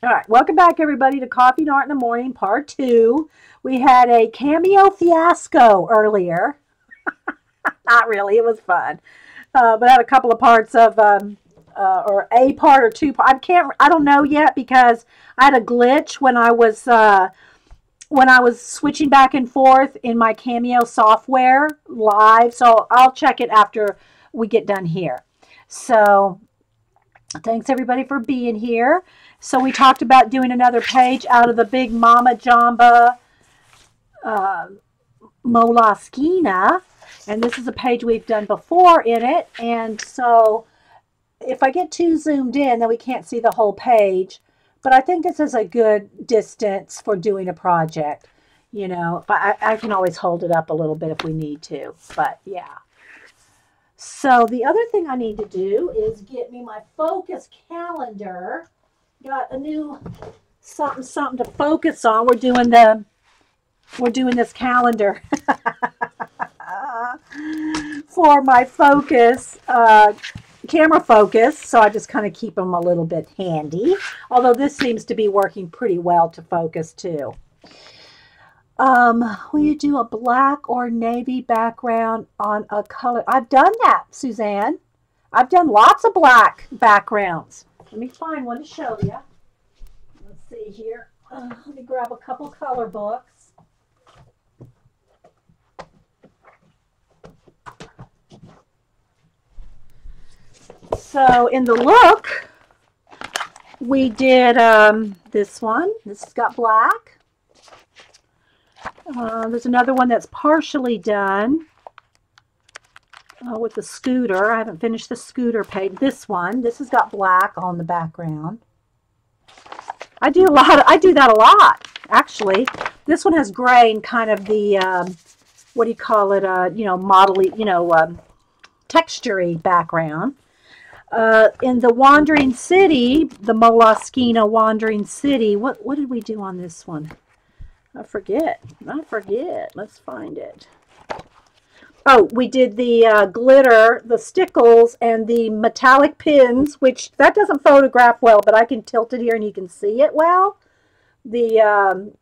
All right, welcome back, everybody, to Coffee and Art in the Morning, Part 2. We had a cameo fiasco earlier. Not really, it was fun. But I had a couple of parts of, or a part or two. I don't know yet because I had a glitch when I was switching back and forth in my Cameo software live. So I'll check it after we get done here. So thanks everybody for being here. So we talked about doing another page out of the Big Mama Jamba Moleskine. And this is a page we've done before in it. And so if I get too zoomed in, then we can't see the whole page. But I think this is a good distance for doing a project. You know, but I can always hold it up a little bit if we need to. But yeah. So the other thing I need to do is get me my focus calendar. Got a new something to focus on. We're doing this calendar for my focus, camera focus. So I just kind of keep them a little bit handy. Although this seems to be working pretty well to focus too. Will you do a black or navy background on a color? I've done that, Suzanne. I've done lots of black backgrounds. Let me find one to show you. Let's see here. Let me grab a couple color books. So in the look, we did this one. This has got black. There's another one that's partially done with the scooter. I haven't finished the scooter page. This has got black on the background. I do that a lot, actually. This one has gray and kind of the what do you call it? Modelly, textury background. In the Wandering City, the Moleskine Wandering City. What did we do on this one? I forget. Let's find it. Oh, we did the glitter, the stickles, and the metallic pins, which that doesn't photograph well, but I can tilt it here and you can see it well. The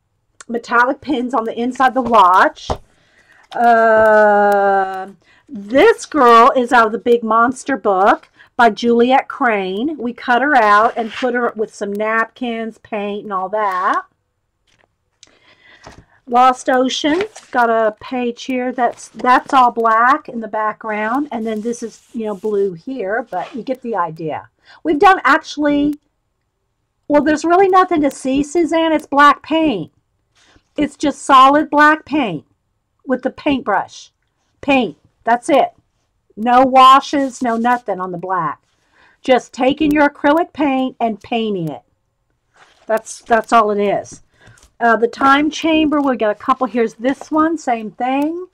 metallic pins on the inside of the watch. This girl is out of the Big Monster book by Juliet Crane. We cut her out and put her with some napkins, paint, and all that. Lost Ocean, got a page here that's all black in the background, and then this is blue here, but you get the idea. We've done well, there's really nothing to see, Suzanne. It's black paint. It's just solid black paint with the paintbrush. Paint. That's it. No washes, no nothing on the black. Just taking your acrylic paint and painting it. That's all it is. The Time Chamber, we got a couple. Here's this one, same thing.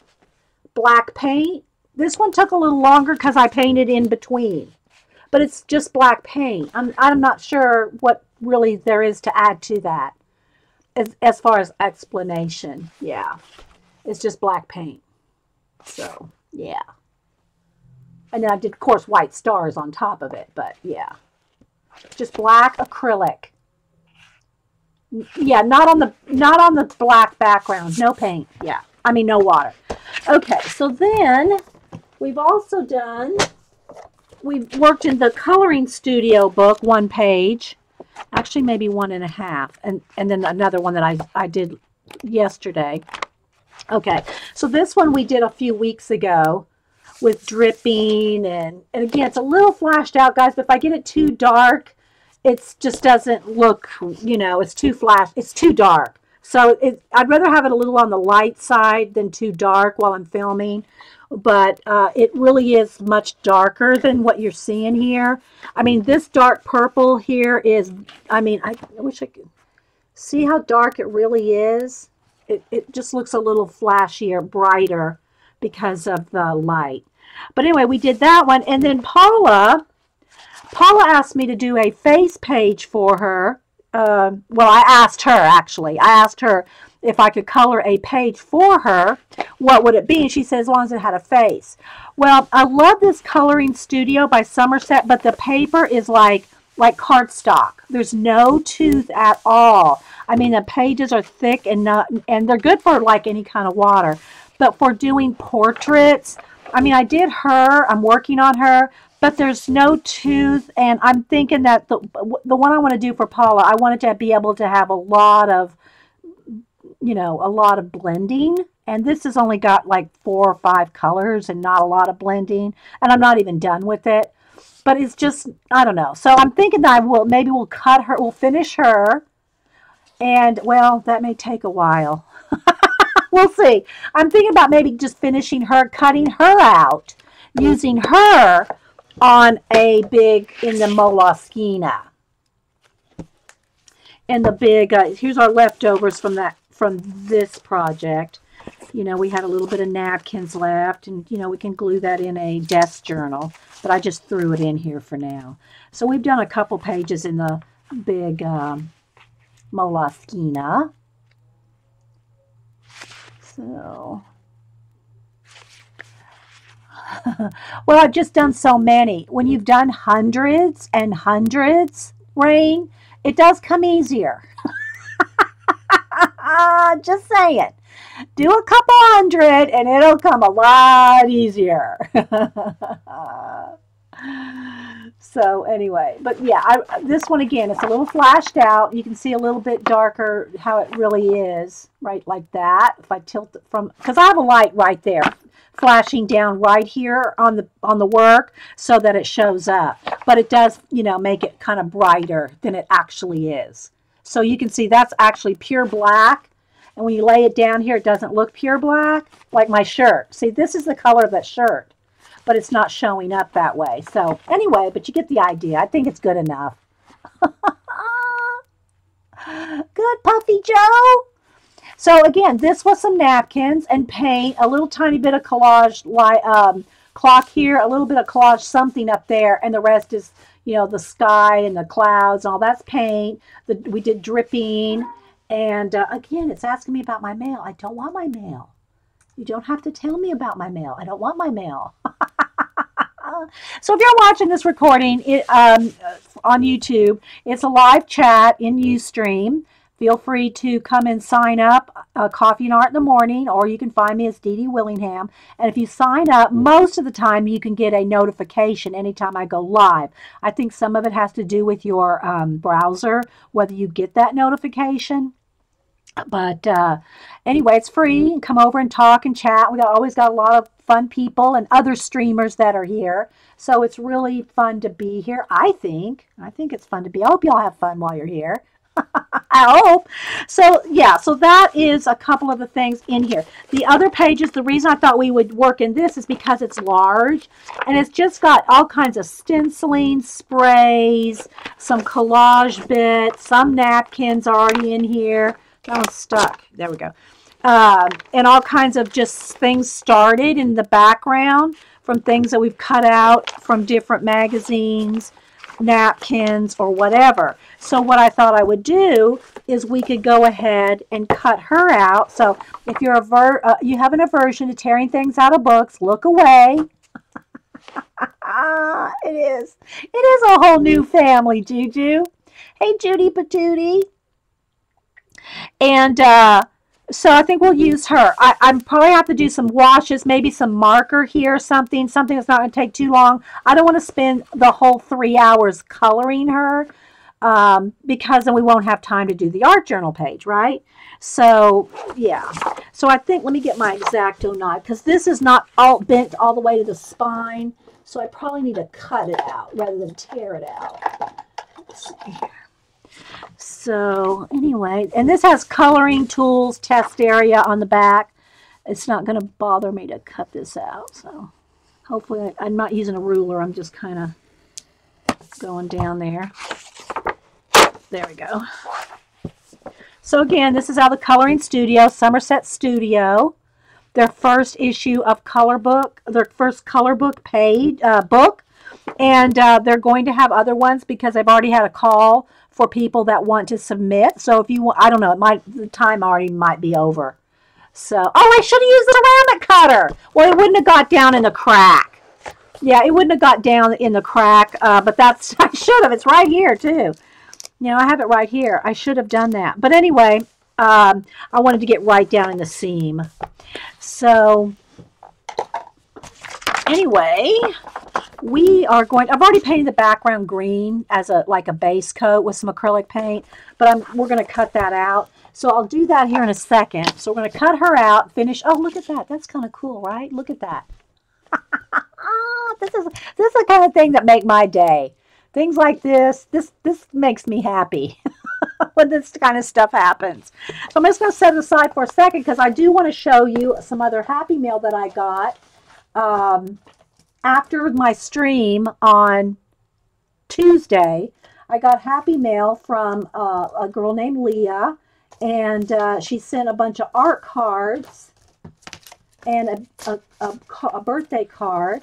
Black paint. This one took a little longer because I painted in between. But it's just black paint. I'm not sure what really there is to add to that. As far as explanation. Yeah. It's just black paint. So, yeah. And then I did, of course, white stars on top of it. But, yeah. Just black acrylic. Yeah, not on the black background. No paint. Yeah. I mean, no water. Okay, so then we've also we've worked in the Coloring Studio book, one page. Actually, maybe 1.5. And then another one that I did yesterday. Okay, so this one we did a few weeks ago with dripping. And again, it's a little flashed out, guys. But if I get it too dark, it just doesn't look, it's too flash. It's too dark. So I'd rather have it a little on the light side than too dark while I'm filming. But it really is much darker than what you're seeing here. I mean, this dark purple here is, I wish I could see how dark it really is. It just looks a little flashier, brighter because of the light. But anyway, we did that one. And then Paula asked me to do a face page for her. Well, I asked her, actually. I asked her if I could color a page for her, what would it be? And she said, as long as it had a face. Well, I love this Coloring Studio by Somerset, but the paper is like like cardstock. There's no tooth at all. I mean, the pages are thick and they're good for like any kind of water. But for doing portraits, I mean, I did her. I'm working on her, but there's no tooth. And I'm thinking that the one I want to do for Paula, I wanted to be able to have a lot of, you know, a lot of blending. And this has only got like 4 or 5 colors and not a lot of blending. And I'm not even done with it. But it's just, I don't know. So I'm thinking that maybe we'll cut her, we'll finish her. And, well, that may take a while. We'll see. I'm thinking about maybe just finishing her, cutting her out, using her on a big, in the Moleskine. And the big, here's our leftovers from this project. You know, we had a little bit of napkins left, and, you know, we can glue that in a desk journal, but I just threw it in here for now. So we've done a couple pages in the big Moleskine. So, well, I've just done so many. When you've done hundreds and hundreds, Rain, it does come easier. Just saying. Do a couple hundred and it'll come a lot easier. So anyway, but yeah, this one again, it's a little flashed out. You can see a little bit darker how it really is, right, like that. If I tilt it from, because I have a light right there flashing down right here on the work so that it shows up. But it does, you know, make it kind of brighter than it actually is. So you can see that's actually pure black. And when you lay it down here, it doesn't look pure black, like my shirt. See, this is the color of that shirt, but it's not showing up that way. So anyway, but you get the idea. I think it's good enough. Good, Puffy Joe. So again, this was some napkins and paint, a little tiny bit of collage clock here, a little bit of collage something up there, and the rest is, you know, the sky and the clouds and all that's paint. We did dripping. And again, it's asking me about my mail. I don't want my mail. You don't have to tell me about my mail. I don't want my mail. So if you're watching this recording on YouTube, it's a live chat in Ustream. Feel free to come and sign up, Coffee and Art in the Morning, or you can find me as Dede Willingham. And if you sign up, most of the time you can get a notification anytime I go live. I think some of it has to do with your browser, whether you get that notification. But anyway, it's free. Come over and talk and chat. We always got a lot of fun people and other streamers that are here. So it's really fun to be here, I think. I think it's fun to be. I hope y'all have fun while you're here. I hope. So yeah, so that is a couple of the things in here. The other pages, the reason I thought we would work in this is because it's large and it's just got all kinds of stenciling, sprays, some collage bits, some napkins already in here. That one's stuck. There we go. And all kinds of just things started in the background from things that we've cut out from different magazines, napkins, or whatever. So what I thought I would do is we could go ahead and cut her out. So if you're you have an aversion to tearing things out of books, look away. It is a whole new family, Juju. Hey, Judy Patootie. And so I think we'll use her. I'm probably have to do some washes, maybe some marker here, something that's not going to take too long. I don't want to spend the whole 3 hours coloring her because then we won't have time to do the art journal page, right? So, yeah. So I think, let me get my X-Acto knife because this is not all bent all the way to the spine. So I probably need to cut it out rather than tear it out. Let's see here. So anyway, and this has coloring tools test area on the back. It's not going to bother me to cut this out. So hopefully I'm not using a ruler. I'm just kind of going down there. There we go. So again, this is out of the Coloring Studio, Somerset Studio. Their first issue of ColorBook, their first ColorBook page book. And they're going to have other ones because they've already had a call for people that want to submit. So if you want, I don't know, the time already might be over. So, oh, I should have used the ceramic cutter. Well, it wouldn't have got down in the crack. Yeah, it wouldn't have got down in the crack, but that's, I should have. It's right here, too. You know, I have it right here. I should have done that. But anyway, I wanted to get right down in the seam. So, anyway, we are going, I've already painted the background green as like a base coat with some acrylic paint, but we're going to cut that out. So I'll do that here in a second. So we're going to cut her out, finish. Oh, look at that. That's kind of cool, right? Look at that. This is the kind of thing that make my day. Things like this makes me happy when this kind of stuff happens. So I'm just going to set it aside for a second because I do want to show you some other Happy Mail that I got after my stream on Tuesday. I got Happy Mail from a girl named Leah, and she sent a bunch of art cards and a birthday card.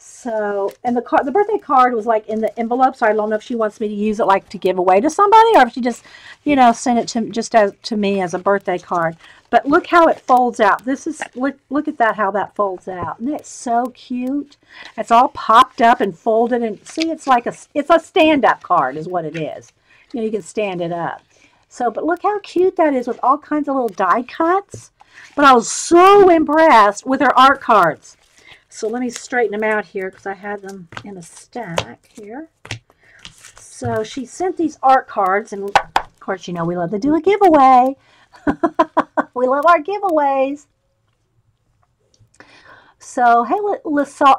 So, and the birthday card was like in the envelope, so I don't know if she wants me to use it like to give away to somebody, or if she just, you know, sent it to just to me as a birthday card. But look how it folds out. This is, look at that, how that folds out. Isn't it so cute? It's all popped up and folded, and see, it's like it's a stand-up card is what it is. You know, you can stand it up. So, but look how cute that is with all kinds of little die cuts. But I was so impressed with her art cards. So let me straighten them out here because I had them in a stack here. So she sent these art cards, and of course, you know, we love to do a giveaway. We love our giveaways. So, hey, Lisa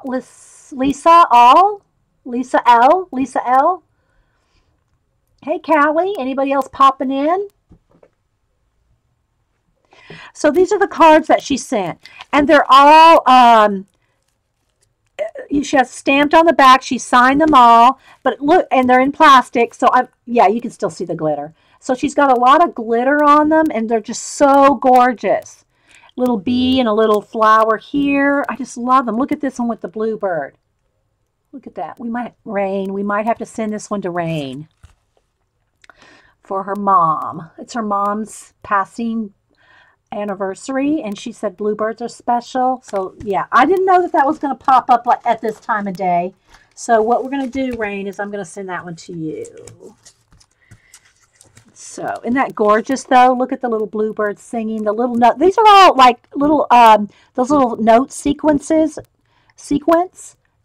L. Hey, Callie. Anybody else popping in? So these are the cards that she sent, and they're all she has stamped on the back. She signed them all, but look, and they're in plastic, so yeah, you can still see the glitter. So she's got a lot of glitter on them, and they're just so gorgeous. Little bee and a little flower here. I just love them. Look at this one with the bluebird. Look at that. We might have to send this one to Rain for her mom. It's her mom's passing anniversary, and she said bluebirds are special. So yeah, I didn't know that was going to pop up like at this time of day. So what we're going to do, Rain, is I'm going to send that one to you. So isn't that gorgeous though? Look at the little bluebirds singing, the little note. These are all like little those little note sequence,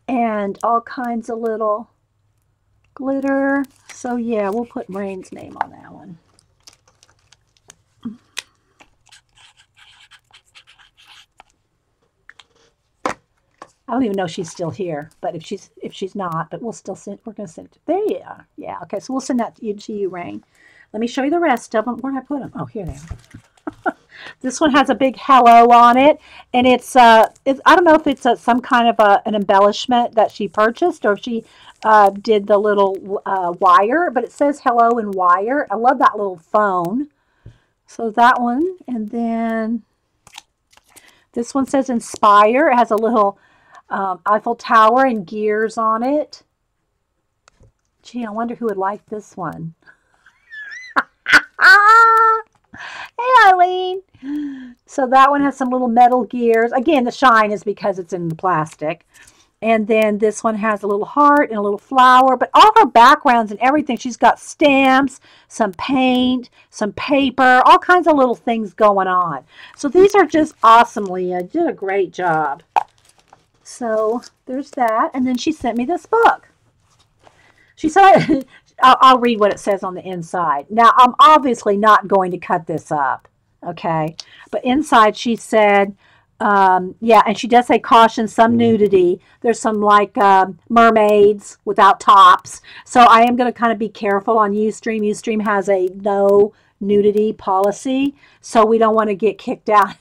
and all kinds of little glitter. So yeah, we'll put Rain's name on that one. I don't even know if she's still here, but if she's not, but we'll still send. We're going to send it. There you are. Yeah. Okay. So we'll send that to you, Rain. Let me show you the rest of them. Where did I put them? Oh, here they are. This one has a big hello on it, and it's I don't know if it's some kind of an embellishment that she purchased, or if she did the little wire, but it says hello in wire. I love that little phone. So that one, and then this one says inspire. It has a little Eiffel Tower and gears on it. Gee, I wonder who would like this one. Hey, Eileen. So that one has some little metal gears. Again, the shine is because it's in the plastic. And then this one has a little heart and a little flower. But all her backgrounds and everything, she's got stamps, some paint, some paper, all kinds of little things going on. So these are just awesome, Leah. You did a great job. So there's that. And then she sent me this book. She said, I'll read what it says on the inside. Now, I'm obviously not going to cut this up, okay? But inside she said, yeah, and she does say caution, some nudity. There's some like mermaids without tops. So I am going to kind of be careful on Ustream. Ustream has a no nudity policy, so we don't want to get kicked out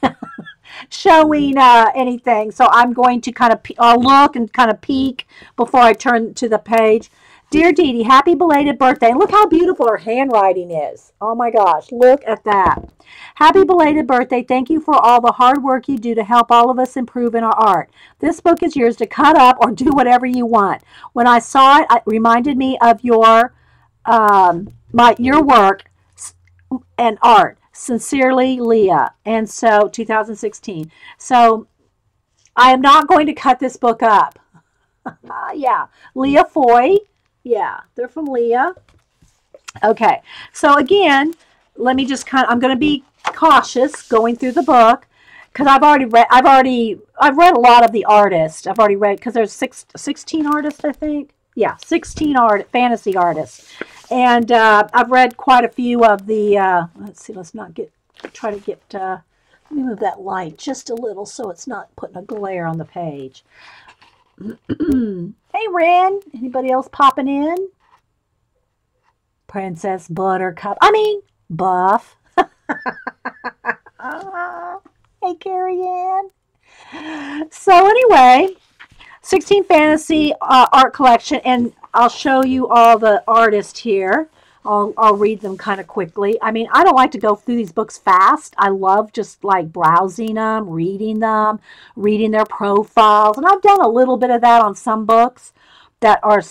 showing anything. So I'm going to kind of look and kind of peek before I turn to the page. Dear Dede, happy belated birthday. And look how beautiful her handwriting is. Oh my gosh, look at that. Happy belated birthday. Thank you for all the hard work you do to help all of us improve in our art. This book is yours to cut up or do whatever you want. When I saw it, it reminded me of your work and art. Sincerely, Leah. And so 2016. So I am not going to cut this book up. Yeah, Leah Foy. Yeah, they're from Leah. Okay, so again, let me just I'm going to be cautious going through the book because I've read a lot of the artists. I've already read because there's 16 artists, I think. Yeah, 16 fantasy artists, and I've read quite a few of the. Let's see. Let's not try to get. Let me move that light just a little so it's not putting a glare on the page. Hey, Ren. Anybody else popping in? Princess Buttercup. I mean, Buff. Hey, Carrie Ann. So anyway, 16 Fantasy Art Collection, and I'll show you all the artists here. I'll read them kind of quickly. I mean, I don't like to go through these books fast. I love just like browsing them, reading their profiles, and I've done a little bit of that on some books that are,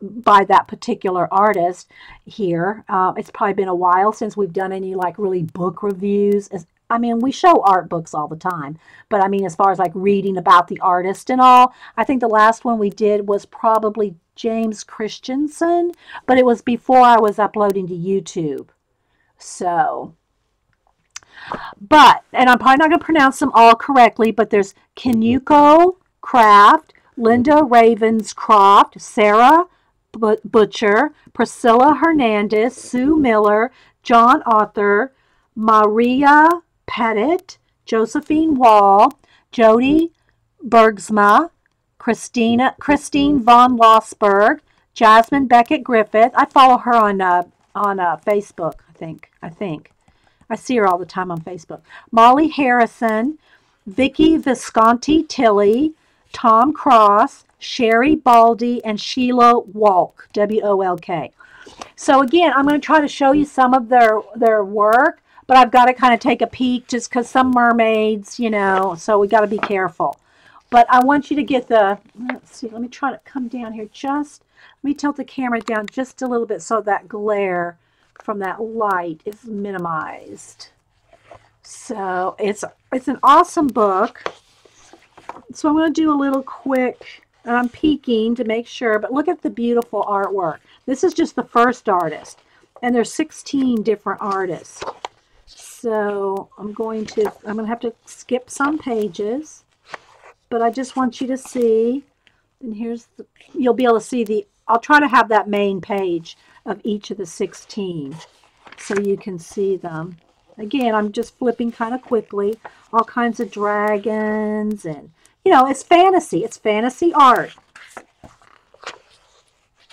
by that particular artist here. It's probably been a while since we've done any like really book reviews. I mean, we show art books all the time, but I mean, as far as like reading about the artist and all, I think the last one we did was probably James Christensen, but it was before I was uploading to YouTube. So, and I'm probably not going to pronounce them all correctly, but there's Kinuko Craft, Linda Ravenscroft, Sarah Butcher, Priscilla Hernandez, Sue Miller, John Arthur, Maria Pettit, Josephine Wall, Jody Bergsma, Christine von Lossberg, Jasmine Beckett Griffith. I follow her on Facebook, I think. I see her all the time on Facebook. Molly Harrison, Vicky Visconti Tilley, Tom Cross, Sherry Baldy, and Sheila Walk, W-O-L-K. So again, I'm going to try to show you some of their work, but I've got to kind of take a peek just because some mermaids, so we got to be careful. But I want you to get let's see, let me try to come down here let me tilt the camera down just a little bit so that glare from that light is minimized. So it's an awesome book. So I'm going to do a little quick, I'm peeking to make sure, but look at the beautiful artwork. This is just the first artist, and there's 16 different artists. So I'm going to have to skip some pages, but I just want you to see, and you'll be able to see I'll try to have that main page of each of the 16 so you can see them. Again, I'm just flipping kind of quickly, all kinds of dragons, and it's fantasy. It's fantasy art.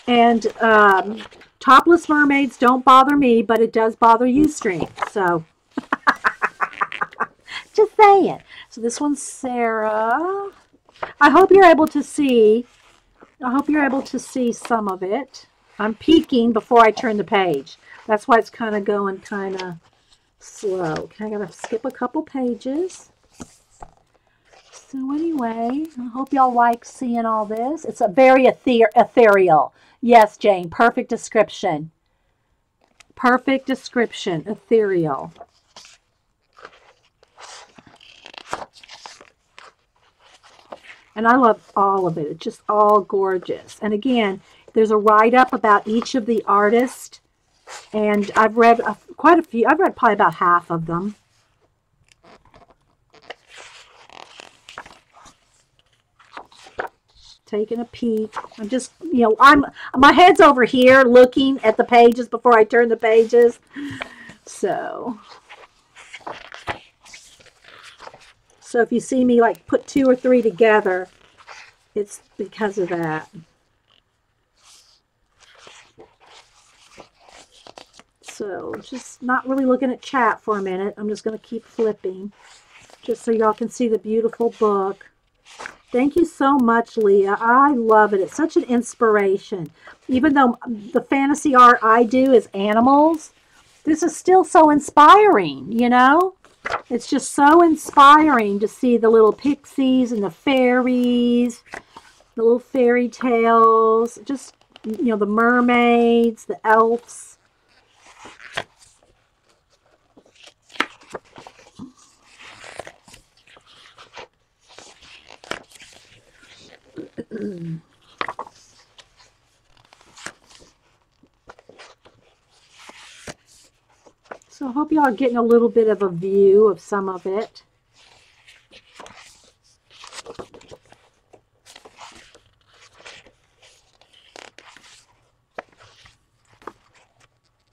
And topless mermaids don't bother me, but it does bother Ustream. So, just saying. So this one's Sarah. I hope you're able to see. Some of it. I'm peeking before I turn the page. That's why it's kind of going kind of slow. Okay, I gotta skip a couple pages. So anyway, I hope y'all like seeing all this. It's a very ethereal. Yes, Jane, perfect description. Perfect description, ethereal. And I love all of it. It's just all gorgeous. And again, there's a write-up about each of the artists. And I've read quite a few. I've read probably about half of them. Taking a peek. I'm just, my head's over here looking at the pages before I turn the pages. So if you see me like put 2 or 3 together, it's because of that. So just not really looking at chat for a minute. I'm just going to keep flipping just so y'all can see the beautiful book. Thank you so much, Leah. I love it. It's such an inspiration. Even though the fantasy art I do is animals, this is still so inspiring, It's just so inspiring to see the little pixies and the fairies, the little fairy tales, just, the mermaids, the elves. So I hope y'all are getting a little bit of a view of some of it.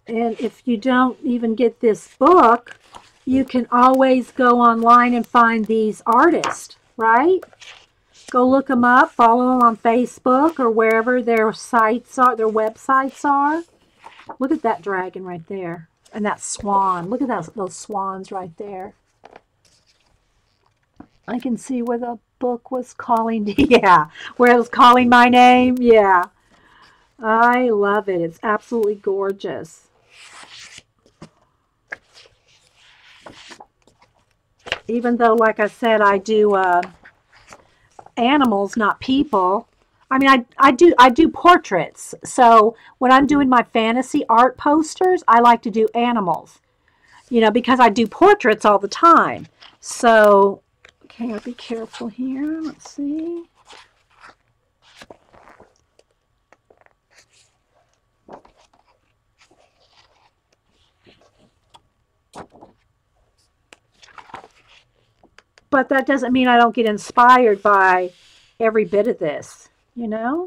And if you don't even get this book, you can always go online and find these artists, right? Go look them up, follow them on Facebook or wherever their sites are, their websites are. Look at that dragon right there. And that swan. Look at those swans right there. I can see where the book was calling. Yeah, where it was calling my name. Yeah. I love it. It's absolutely gorgeous. Even though, like I said, I do animals, not people. I mean, I do portraits. So when I'm doing my fantasy art posters, I like to do animals, you know, because I do portraits all the time. So, okay, I'll be careful here. Let's see. But that doesn't mean I don't get inspired by every bit of this, you know?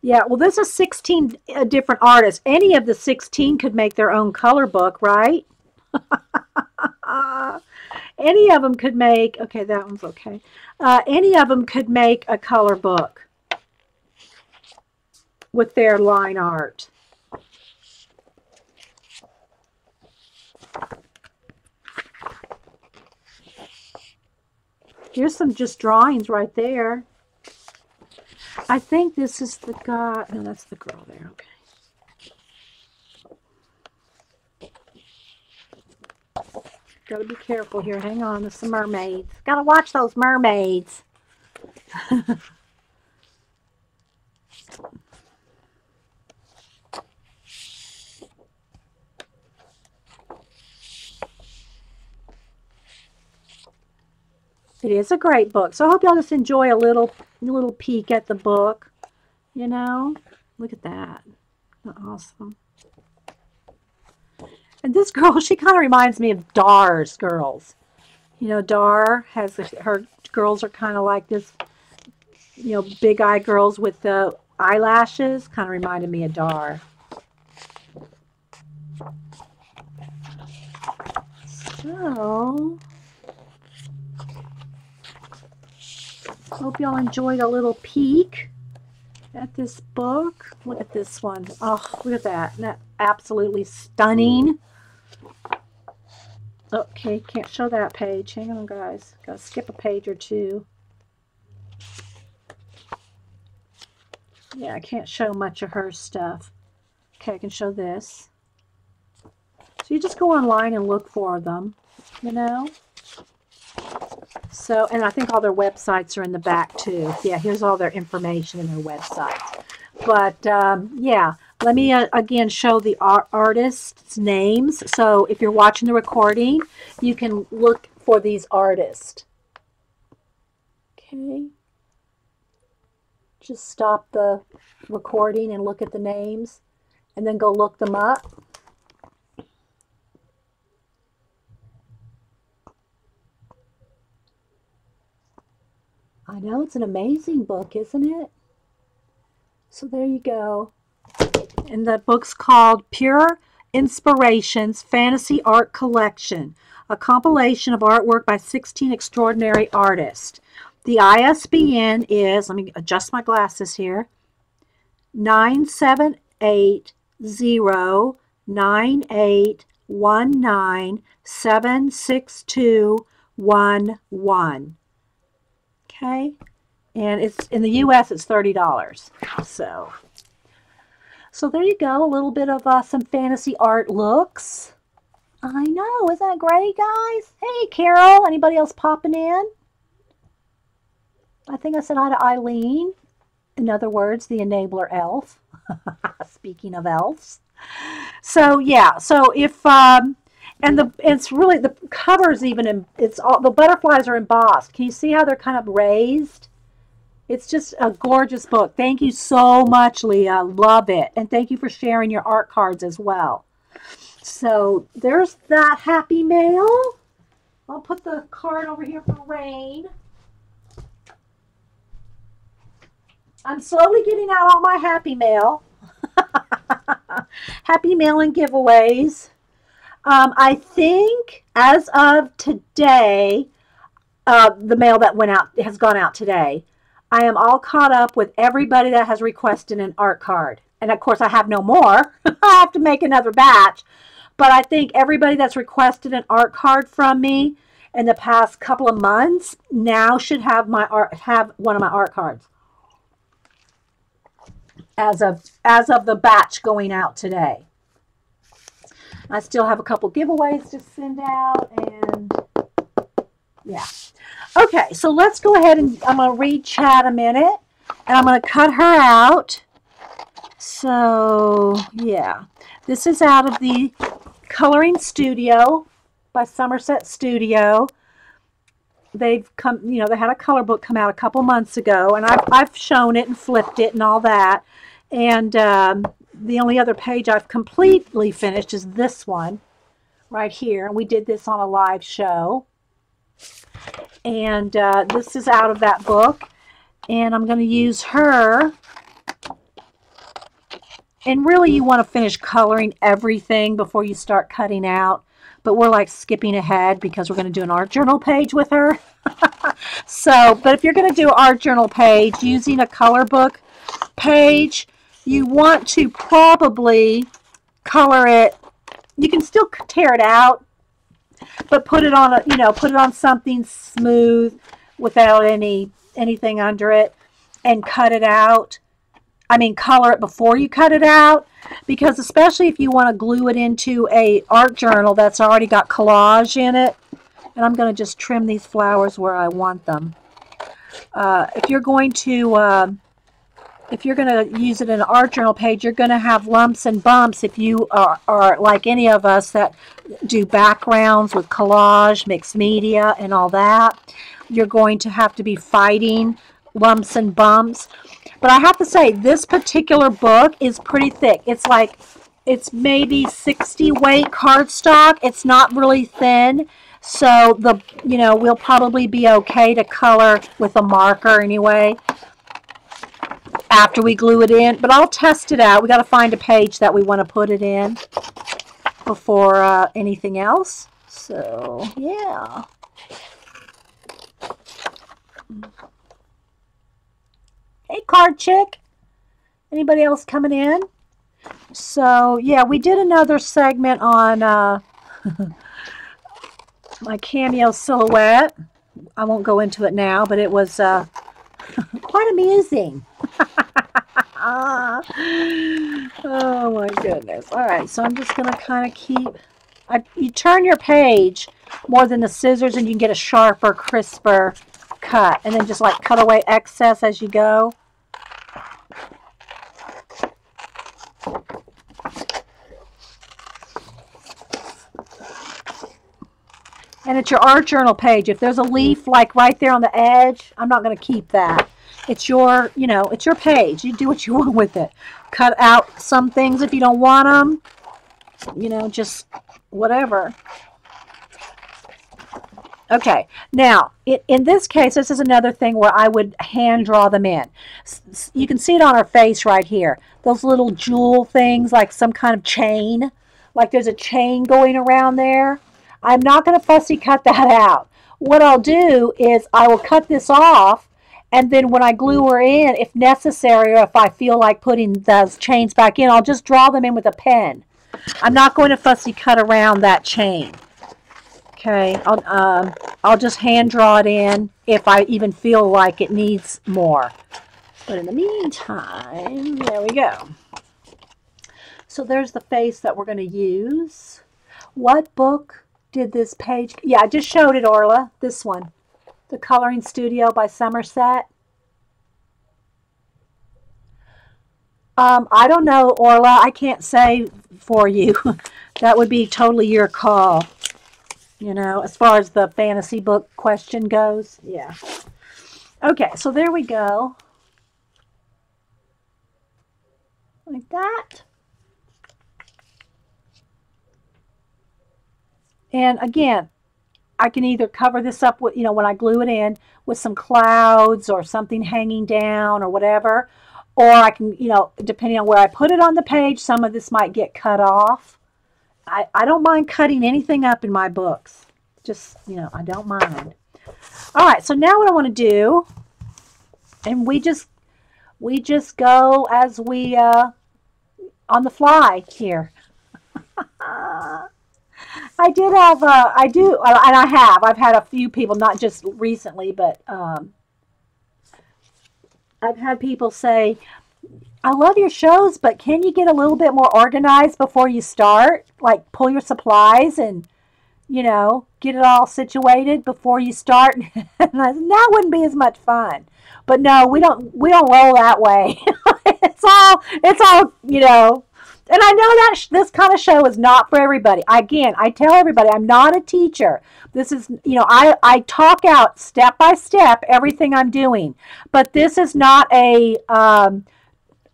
Yeah, well, this is 16 different artists. Any of the 16 could make their own color book, right? Any of them could make, okay, that one's okay. Any of them could make a color book with their line art. Here's some just drawings right there. I think this is the guy. No, that's the girl there. Okay. Gotta be careful here. Hang on. There's some mermaids. Gotta watch those mermaids. It is a great book. So I hope y'all just enjoy a little peek at the book. You know? Look at that. Awesome. And this girl, she kind of reminds me of Dar's girls. You know, Dar has, her girls are kind of like this, you know, big-eyed girls with the eyelashes. Kind of reminded me of Dar. So, hope y'all enjoyed a little peek at this book. Look at this one. Oh, look at that. Isn't that absolutely stunning? Okay, can't show that page. Hang on, guys. Gotta skip a page or two. Yeah, I can't show much of her stuff. Okay, I can show this. So you just go online and look for them, you know? So, and I think all their websites are in the back too. Yeah, here's all their information in their websites. But yeah, let me again show the artists' names. So if you're watching the recording, you can look for these artists. Okay. Just stop the recording and look at the names and then go look them up. I know, it's an amazing book, isn't it? So there you go. And the book's called Pure Inspirations Fantasy Art Collection, a compilation of artwork by 16 extraordinary artists. The ISBN is, let me adjust my glasses here, 978-098-19-76211. Okay, and it's in the U.S. it's $30. So there you go, a little bit of some fantasy art looks. I know, isn't that great, guys? Hey, Carol, anybody else popping in? I think I said hi to Eileen. In other words, the enabler elf. Speaking of elves. So yeah, so if and it's really, the cover's even, it's all, the butterflies are embossed. Can you see how they're kind of raised? It's just a gorgeous book. Thank you so much, Leah. Love it. And thank you for sharing your art cards as well. So there's that happy mail. I'll put the card over here for Rain. I'm slowly getting out all my happy mail. Happy mail and giveaways. I think as of today, the mail that went out has gone out today. I am all caught up with everybody that has requested an art card. And of course I have no more. I have to make another batch. But I think everybody that's requested an art card from me in the past couple of months now should have one of my art cards. As of the batch going out today. I still have a couple giveaways to send out, and yeah. Okay, so let's go ahead and I'm going to read chat a minute, and I'm going to cut her out. So, yeah. This is out of the Coloring Studio by Somerset Studio. They've come, you know, they had a color book come out a couple months ago, and I've shown it and flipped it and all that. And the only other page I've completely finished is this one right here. And we did this on a live show. And this is out of that book. And I'm going to use her. And really you want to finish coloring everything before you start cutting out. But we're like skipping ahead because we're going to do an art journal page with her. So, but if you're going to do an art journal page using a color book page, you want to probably color it. You can still tear it out, but put it on a, you know, put it on something smooth without anything under it, and cut it out. I mean, color it before you cut it out, because especially if you want to glue it into a art journal that's already got collage in it. And I'm going to just trim these flowers where I want them. If you're going to use it in an art journal page, you're going to have lumps and bumps. If you are like any of us that do backgrounds with collage, mixed media, and all that, you're going to have to be fighting lumps and bumps. But I have to say, this particular book is pretty thick. It's like, it's maybe 60 weight cardstock. It's not really thin. So we'll probably be okay to color with a marker anyway after we glue it in. But I'll test it out. We got to find a page that we want to put it in before anything else. So yeah. Hey, Card Chick. Anybody else coming in? So yeah, we did another segment on my cameo silhouette. I won't go into it now, but it was quite amusing. Oh my goodness. All right, so I'm just going to kind of keep... you turn your page more than the scissors and you can get a sharper, crisper cut. And then just like cut away excess as you go. And it's your art journal page. If there's a leaf like right there on the edge, I'm not going to keep that. It's your, it's your page. You do what you want with it. Cut out some things if you don't want them. Just whatever. Okay. Now, in this case, this is another thing where I would hand draw them in. You can see it on her face right here. Those little jewel things, like some kind of chain. Like there's a chain going around there. I'm not going to fussy cut that out. What I'll do is I will cut this off, and then when I glue her in, if necessary, or if I feel like putting those chains back in, I'll just draw them in with a pen. I'm not going to fussy cut around that chain. Okay, I'll just hand draw it in if I even feel like it needs more. But in the meantime, there we go. So there's the face that we're going to use. What book did this page? Yeah, I just showed it, Orla. This one. The Coloring Studio by Somerset. I don't know, Orla. I can't say for you. That would be totally your call. As far as the fantasy book question goes. Yeah. Okay, so there we go. Like that. And again, I can either cover this up with, when I glue it in, with some clouds or something hanging down or whatever. Or I can, depending on where I put it on the page, some of this might get cut off. I don't mind cutting anything up in my books. Just, I don't mind. All right, so now what I want to do, and we just go as we, on the fly here. I've had a few people, not just recently, but I've had people say, I love your shows, but can you get a little bit more organized before you start? Like pull your supplies and, get it all situated before you start. And that wouldn't be as much fun. But no, we don't roll that way. It's all, and I know that this kind of show is not for everybody. Again, I tell everybody, I'm not a teacher. This is, I talk out step by step everything I'm doing. But this is not an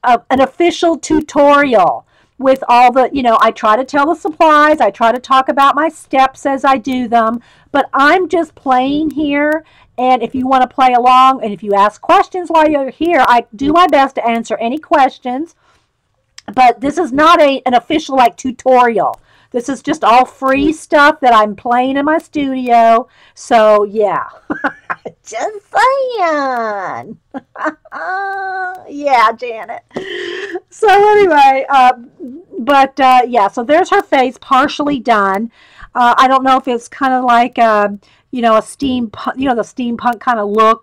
official tutorial with all the, I try to tell the supplies. I try to talk about my steps as I do them. But I'm just playing here. And if you want to play along, and if you ask questions while you're here, I do my best to answer any questions. But this is not an official tutorial. This is just all free stuff that I'm playing in my studio. So yeah, just saying. Yeah, Janet. So anyway, yeah. So there's her face partially done. I don't know if it's kind of like a steampunk, the steampunk kind of look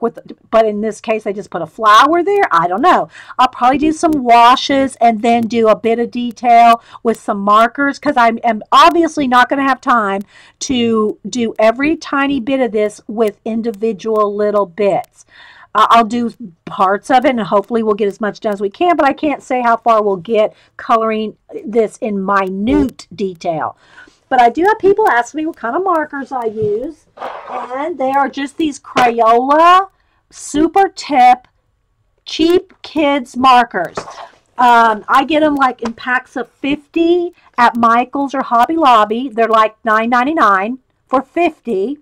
but in this case I just put a flower there. I don't know. I'll probably do some washes and then do a bit of detail with some markers, because I am obviously not going to have time to do every tiny bit of this with individual little bits. I'll do parts of it, and hopefully we'll get as much done as we can, but I can't say how far we'll get coloring this in minute detail. But I do have people ask me what kind of markers I use, and they are just these Crayola Super Tip cheap kids markers. I get them in packs of 50 at Michael's or Hobby Lobby. They're like $9.99 for 50,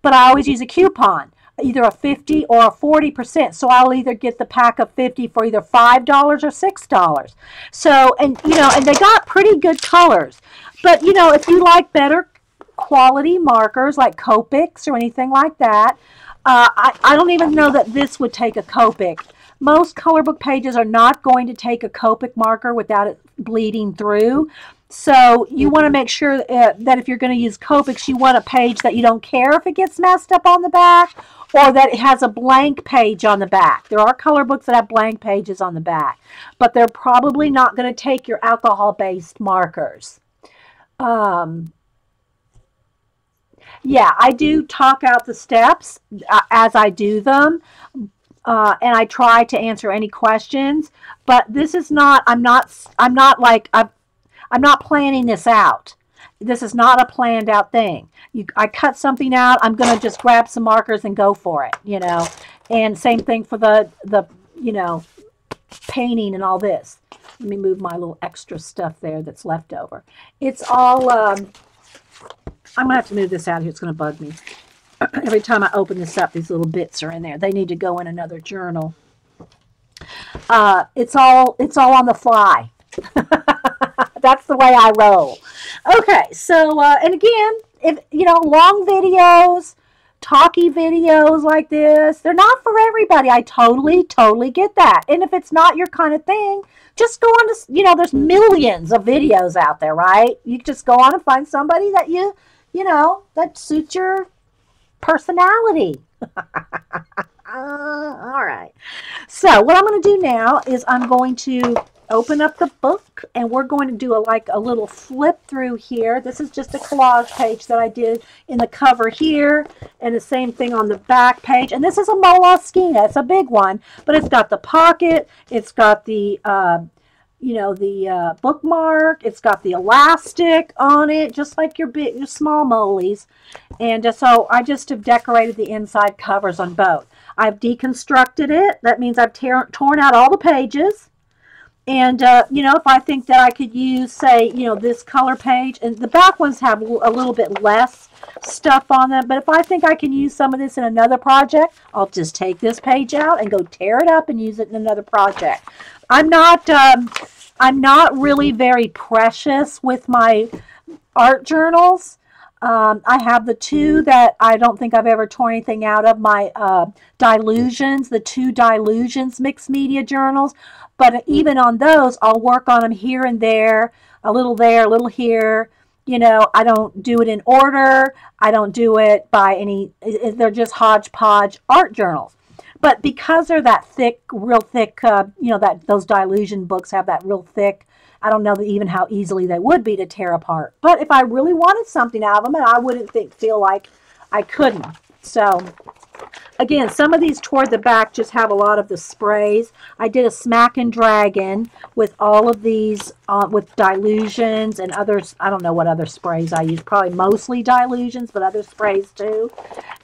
but I always use a coupon, either a 50 or a 40%. So I'll either get the pack of 50 for either $5 or $6. So, and they got pretty good colors. But, if you like better quality markers like Copics or anything like that, I don't even know that this would take a Copic. Most color book pages are not going to take a Copic marker without it bleeding through. So you want to make sure that if you're going to use Copics, you want a page that you don't care if it gets messed up on the back, or that it has a blank page on the back. There are color books that have blank pages on the back, but they're probably not going to take your alcohol-based markers. Yeah, I do talk out the steps as I do them, and I try to answer any questions. But this is not. I'm not planning this out. This is not a planned out thing. I cut something out. I'm going to just grab some markers and go for it. And same thing for the painting and all this. Let me move my little extra stuff there that's left over. It's all, I'm going to have to move this out here. It's going to bug me. Every time I open this up, these little bits are in there. They need to go in another journal. It's all on the fly. That's the way I roll. Okay, so, and again, if, long videos, talky videos like this, they're not for everybody. I totally get that. And if it's not your kind of thing, just go on to, there's millions of videos out there, right? You just go on and find somebody that that suits your personality. All right. So what I'm going to do now is I'm going to open up the book, and we're going to do a little flip through here. This is just a collage page that I did in the cover here, and the same thing on the back page. And this is a Moleskine. It's a big one, but it's got the pocket. It's got the the bookmark. It's got the elastic on it, just like your small molies. And so I just have decorated the inside covers on both. I've deconstructed it. That means I've torn out all the pages. And, you know, if I think that I could use, say, you know, this color page, and the back ones have a little bit less stuff on them, but if I think I can use some of this in another project, I'll just take this page out and go tear it up and use it in another project. I'm not really very precious with my art journals. I have the two that I don't think I've ever torn anything out of, my Dilutions, the 2 Dilutions mixed media journals. But even on those, I'll work on them here and there, a little here. You know, I don't do it in order. I don't do it by any, they're just hodgepodge art journals. But because they're that thick, real thick, you know, those Dilution books have that real thick, I don't know even how easily they would be to tear apart. But if I really wanted something out of them, and I wouldn't feel like I couldn't. So, again, some of these toward the back just have a lot of the sprays. I did a Smack and Dragon with all of these, with Dilutions and others. I don't know what other sprays I use. Probably mostly Dilutions, but other sprays too.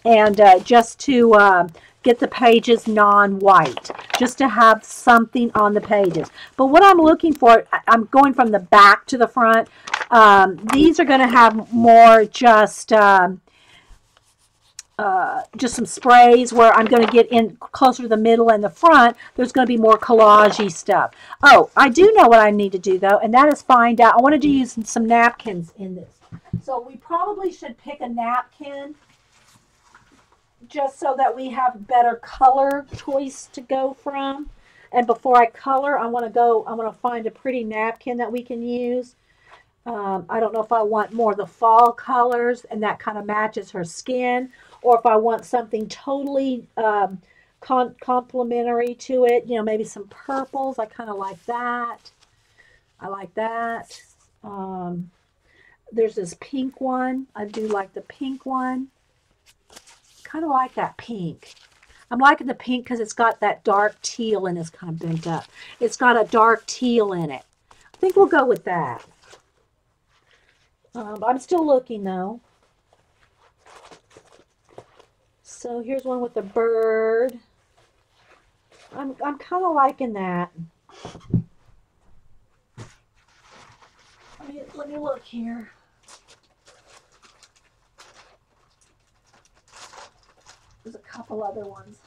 And just to get the pages non-white, just to have something on the pages. But what I'm looking for, I'm going from the back to the front. These are going to have more just some sprays where I'm going to get in closer to the middle and the front. There's going to be more collage-y stuff. Oh, I do know what I need to do, though, and that is find out. I wanted to use some napkins in this. So we probably should pick a napkin just so that we have better color choice to go from. And before I color, I want to find a pretty napkin that we can use. I don't know if I want more of the fall colors and that kind of matches her skin, or if I want something totally complementary to it. You know, maybe some purples. I kind of like that. I like that. There's this pink one. I do like the pink one. Kind of like that pink. I'm liking the pink because it's got that dark teal and it's kind of bent up. It's got a dark teal in it. I think we'll go with that. I'm still looking though. So here's one with a bird. I'm kind of liking that. Let me look here. There's a couple other ones.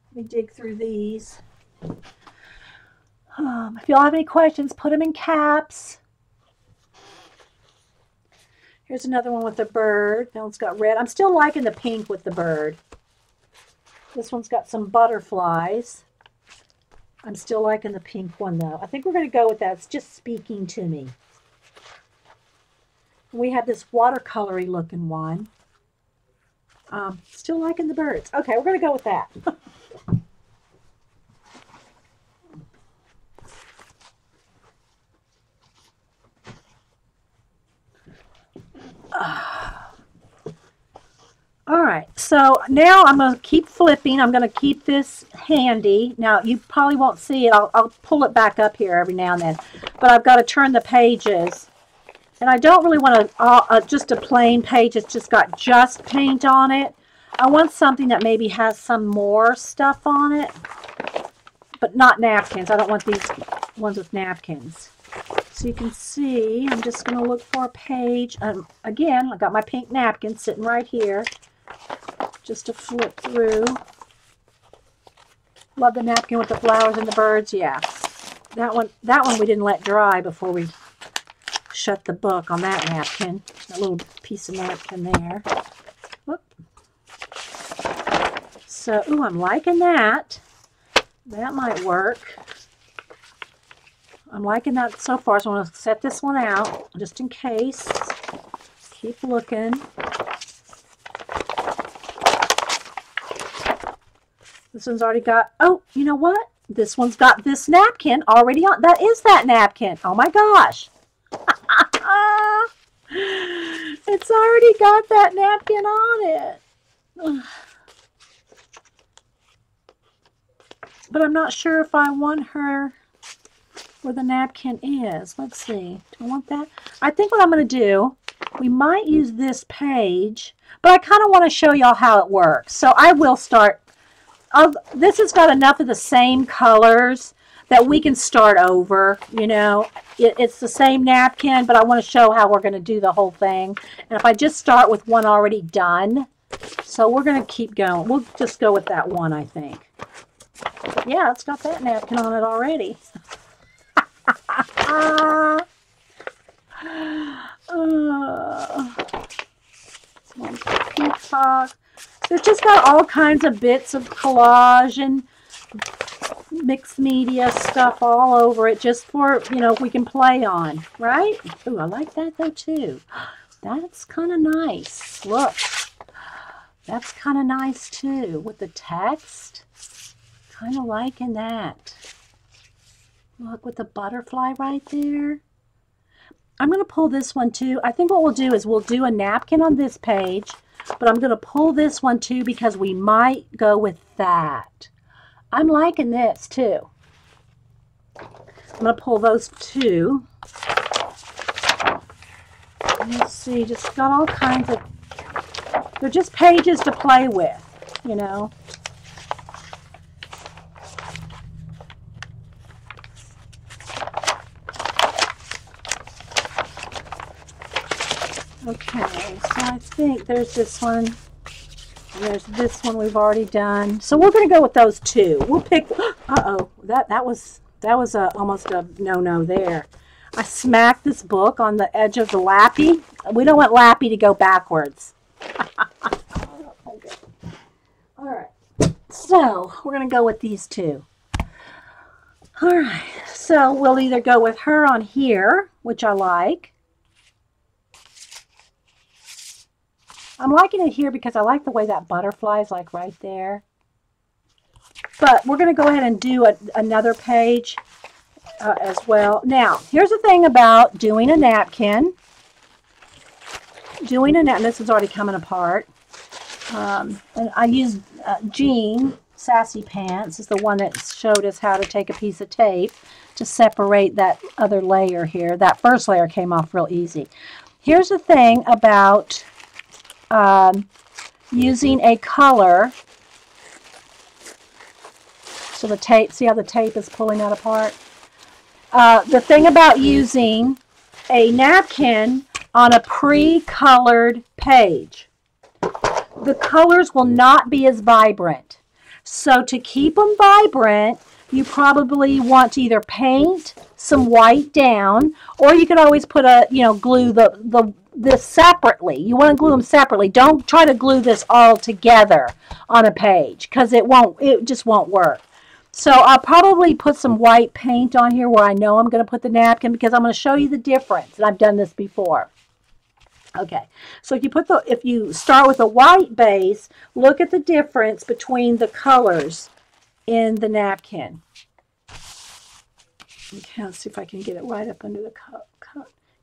Let me dig through these. If y'all have any questions, put them in caps. Here's another one with a bird. That one's got red. I'm still liking the pink with the bird. This one's got some butterflies. I'm still liking the pink one, though. I think we're going to go with that. It's just speaking to me. We have this watercolory looking one. Still liking the birds. Okay, we're going to go with that. All right, so now I'm going to keep flipping. I'm going to keep this handy. Now, you probably won't see it. I'll pull it back up here every now and then. But I've got to turn the pages. And I don't really want just a plain page that's just got just paint on it. I want something that maybe has some more stuff on it. But not napkins. I don't want these ones with napkins. So you can see, I'm just going to look for a page. Again, I got my pink napkin sitting right here. Just to flip through. Love the napkin with the flowers and the birds. Yeah. That one we didn't let dry before we shut the book on that napkin. That little piece of napkin there. Whoop. So, ooh, I'm liking that. That might work. I'm liking that so far, so I'm going to set this one out just in case. Keep looking. This one's already got, oh, you know what? This one's got this napkin already on. That is that napkin. Oh my gosh. It's already got that napkin on it. But I'm not sure if I want her where the napkin is. Let's see. Do I want that? I think what I'm going to do, we might use this page, but I kind of want to show y'all how it works. So I will start this has got enough of the same colors that we can start over, you know. It's the same napkin, but I want to show how we're going to do the whole thing. And if I just start with one already done, so we're going to keep going. We'll just go with that one, I think. Yeah, it's got that napkin on it already. One's a peacock. So it's just got all kinds of bits of collage and mixed media stuff all over it, just for, you know, we can play on, right? Ooh, I like that though too. That's kind of nice. Look, that's kind of nice too with the text. Kind of liking that. Look, with the butterfly right there. I'm going to pull this one too. I think what we'll do is we'll do a napkin on this page, but I'm going to pull this one too because we might go with that. I'm liking this too. I'm going to pull those two. Let's see, just got all kinds of, they're just pages to play with, you know. Okay, so I think there's this one, and there's this one we've already done. So we're going to go with those two. We'll pick. Uh-oh, that was almost a no-no there. I smacked this book on the edge of the lappy. We don't want lappy to go backwards. Okay. All right. So we're going to go with these two. All right. So we'll either go with her on here, which I like. I'm liking it here because I like the way that butterfly is like right there. But we're going to go ahead and do another page as well. Now, here's the thing about doing a napkin. This is already coming apart. And I used Jean Sassy Pants is the one that showed us how to take a piece of tape to separate that other layer here. That first layer came off real easy. Here's the thing about using a color. So the tape, see how the tape is pulling that apart? The thing about using a napkin on a pre-colored page, the colors will not be as vibrant. So to keep them vibrant, you probably want to either paint some white down, or you could always put a, you know, glue this separately. You want to glue them separately. Don't try to glue this all together on a page because it just won't work. So I'll probably put some white paint on here where I know I'm going to put the napkin because I'm going to show you the difference. And I've done this before. Okay, so if you start with a white base, look at the difference between the colors in the napkin. Okay, let's see if I can get it right up under the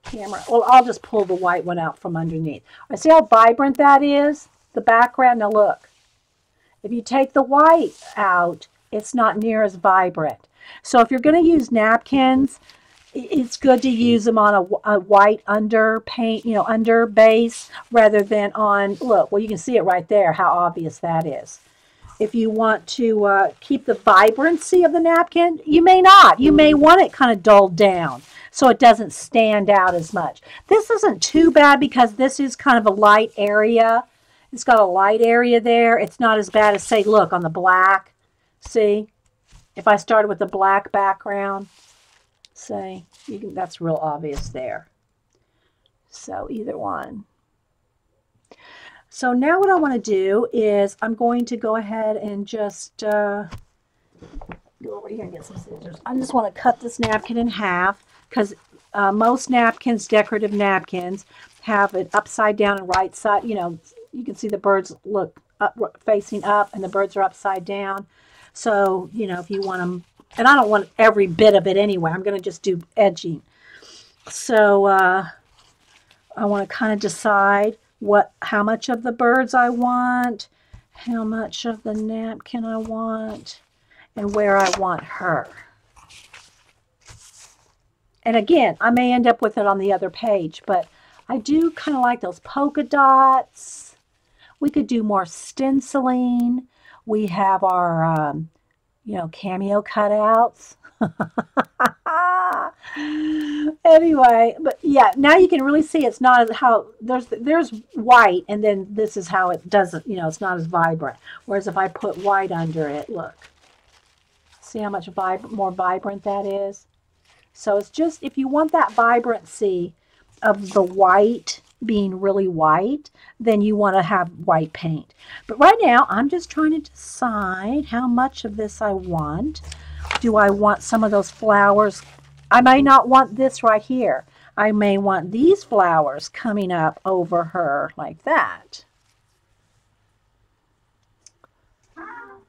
camera. Well, I'll just pull the white one out from underneath. I see how vibrant that is? The background. Now look, if you take the white out, it's not near as vibrant. So if you're going to use napkins, it's good to use them on a white under paint, you know, under base, rather than on, look, well, you can see it right there, how obvious that is. If you want to keep the vibrancy of the napkin, you may not. You may want it kind of dulled down so it doesn't stand out as much. This isn't too bad because this is kind of a light area. It's got a light area there. It's not as bad as, say, look, on the black. See? If I started with the black background, say, that's real obvious there. So either one. So now what I want to do is I'm going to go ahead and just go over here and get some scissors. I just want to cut this napkin in half because most napkins, decorative napkins, have it upside down and right side. You know, you can see the birds look up, facing up, and the birds are upside down. So, you know, if you want them, and I don't want every bit of it anyway. I'm going to just do edging. So I want to kind of decide how much of the birds I want, how much of the napkin I want, and where I want her. And again, I may end up with it on the other page, but I do kind of like those polka dots. We could do more stenciling. We have our, you know, cameo cutouts. Anyway, but yeah, now you can really see it's not as how there's white, and then this is how it doesn't, you know, it's not as vibrant. Whereas if I put white under it, look, see how much more vibrant that is. So it's just, if you want that vibrancy of the white being really white, then you want to have white paint. But right now, I'm just trying to decide how much of this I want. Do I want some of those flowers? I may not want this right here. I may want these flowers coming up over her like that.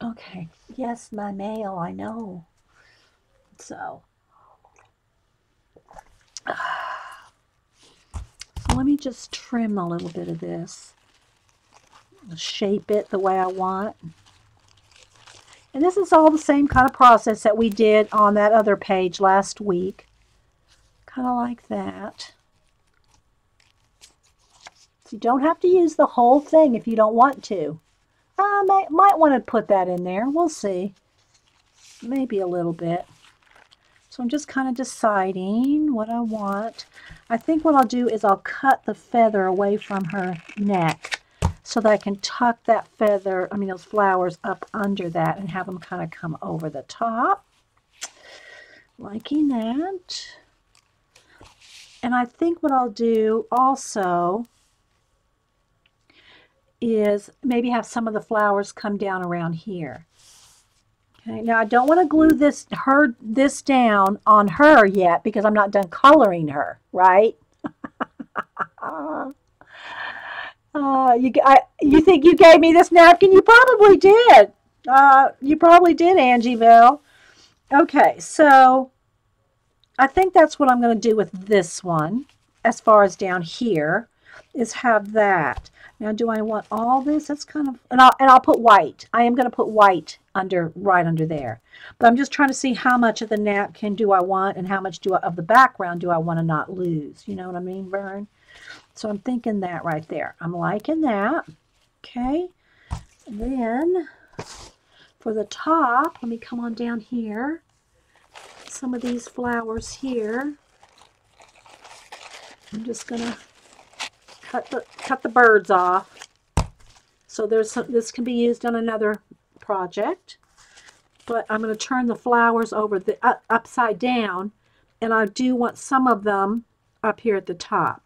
Okay. Yes, my mail, I know. So let me just trim a little bit of this. Shape it the way I want. And this is all the same kind of process that we did on that other page last week. Kind of like that. So you don't have to use the whole thing if you don't want to. I might want to put that in there. We'll see. Maybe a little bit. So I'm just kind of deciding what I want. I think what I'll do is I'll cut the feather away from her neck so that I can tuck that feather, I mean those flowers, up under that and have them kind of come over the top. Liking that. And I think what I'll do also is maybe have some of the flowers come down around here. Okay, now I don't want to glue this down on her yet because I'm not done coloring her, right? You think you gave me this napkin? You probably did. You probably did, Angieville. Okay, so I think that's what I'm going to do with this one as far as down here, is have that. Now, do I want all this? That's kind of, and I'll put white. I am going to put white right under there. But I'm just trying to see how much of the napkin do I want and how much of the background do I want to not lose. You know what I mean, Vern? So I'm thinking that right there. I'm liking that. Okay. And then for the top, let me come on down here. Some of these flowers here. I'm just going to cut the birds off. So this can be used on another project. But I'm going to turn the flowers over upside down, and I do want some of them up here at the top.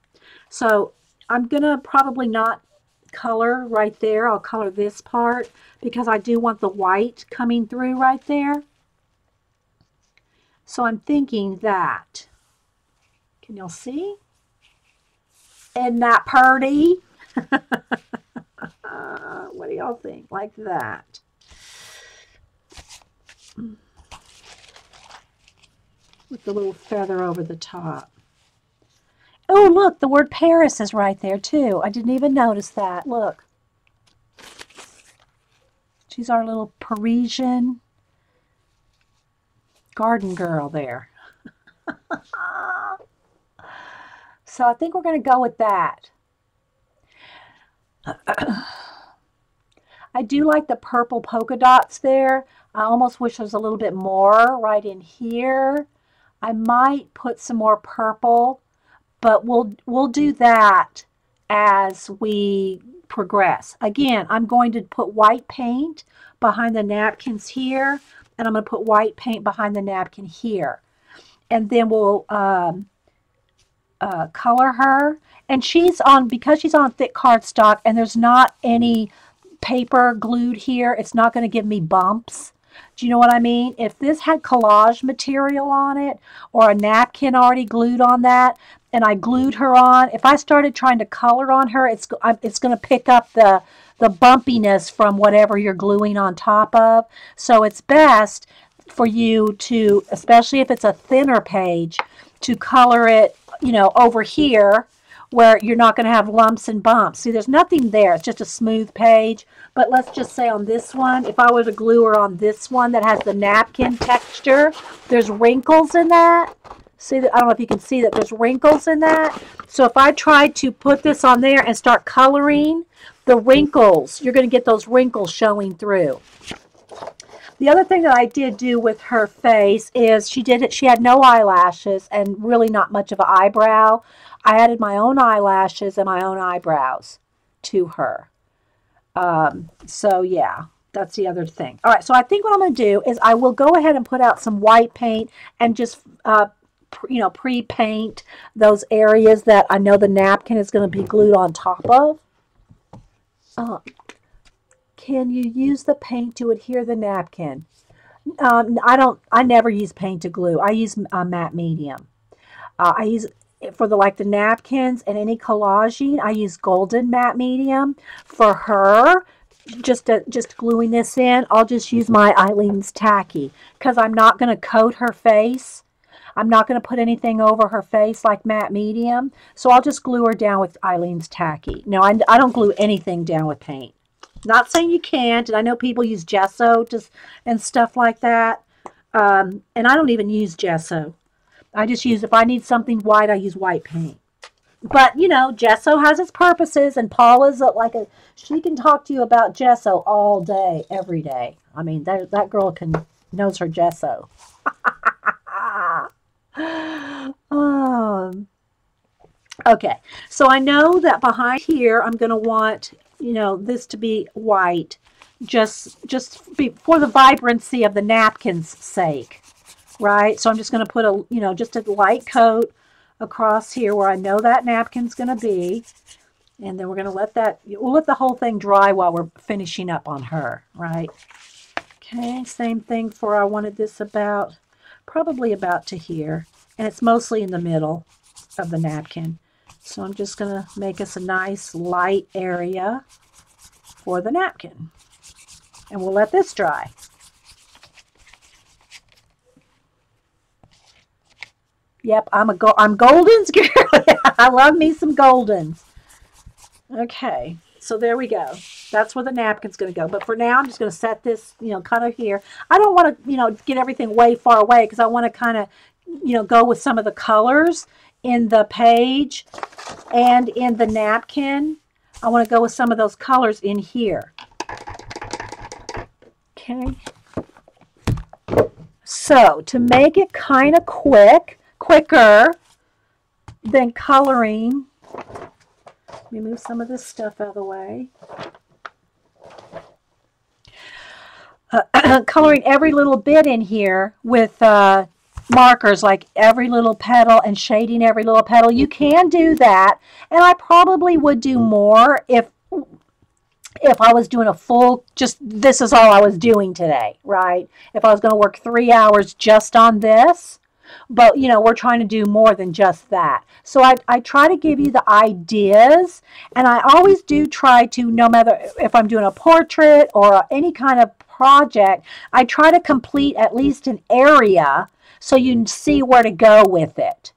So I'm going to probably not color right there. I'll color this part because I do want the white coming through right there. So I'm thinking that. Can y'all see? Isn't that pretty? What do y'all think? Like that. With the little feather over the top. Oh, look, the word Paris is right there, too. I didn't even notice that. Look. She's our little Parisian garden girl there. So I think we're going to go with that. I do like the purple polka dots there. I almost wish there was a little bit more right in here. I might put some more purple, but we'll do that as we progress. Again, I'm going to put white paint behind the napkins here, and I'm going to put white paint behind the napkin here. And then we'll color her. And because she's on thick cardstock and there's not any paper glued here, it's not going to give me bumps. Do you know what I mean? If this had collage material on it or a napkin already glued on that, and I glued her on, if I started trying to color on her, it's going to pick up the bumpiness from whatever you're gluing on top of. So it's best for you to, especially if it's a thinner page, to color it, you know, over here where you're not going to have lumps and bumps. See, there's nothing there. It's just a smooth page. But let's just say on this one, if I were to glue her on this one that has the napkin texture, there's wrinkles in that. See, I don't know if you can see that there's wrinkles in that. So if I tried to put this on there and start coloring, the wrinkles. You're going to get those wrinkles showing through. The other thing that I did do with her face is she had no eyelashes and really not much of an eyebrow. I added my own eyelashes and my own eyebrows to her. So yeah, that's the other thing. All right, so I think what I'm going to do is I will go ahead and put out some white paint and just pre-paint those areas that I know the napkin is going to be glued on top of. Can you use the paint to adhere the napkin? I never use paint to glue. I use matte medium. I use for the napkins and any collaging, I use golden matte medium. For her, just gluing this in, I'll just use my Eileen's Tacky because I'm not going to coat her face. I'm not going to put anything over her face like matte medium. So I'll just glue her down with Eileen's Tacky. No, I don't glue anything down with paint. Not saying you can't, and I know people use gesso and stuff like that. And I don't even use gesso. I just use, if I need something white, I use white paint. But, you know, gesso has its purposes, and Paula's she can talk to you about gesso all day, every day. I mean, that girl knows her gesso. Okay, so I know that behind here, I'm going to want, you know, this to be white, just for the vibrancy of the napkin's sake, right? So I'm just going to put just a light coat across here where I know that napkin's going to be, and then we'll let the whole thing dry while we're finishing up on her, right? Okay, same thing for, I wanted this probably about to here, and it's mostly in the middle of the napkin. So I'm just going to make us a nice light area for the napkin. And we'll let this dry. Yep, I'm Golden's girl. I love me some Goldens. Okay, so there we go. That's where the napkin's going to go. But for now, I'm just going to set this, kind of here. I don't want to, get everything way far away because I want to kind of, go with some of the colors in the page and in the napkin. I want to go with some of those colors in here. Okay. So to make it kind of quicker than coloring, let me move some of this stuff out of the way. Coloring every little bit in here with markers, like every little petal, and shading every little petal. You can do that, and I probably would do more if I was doing a full, this is all I was doing today, right? If I was going to work 3 hours just on this, but we're trying to do more than just that. So I try to give you the ideas, and I always do try to, no matter if I'm doing a portrait or any kind of project, I try to complete at least an area so you can see where to go with it.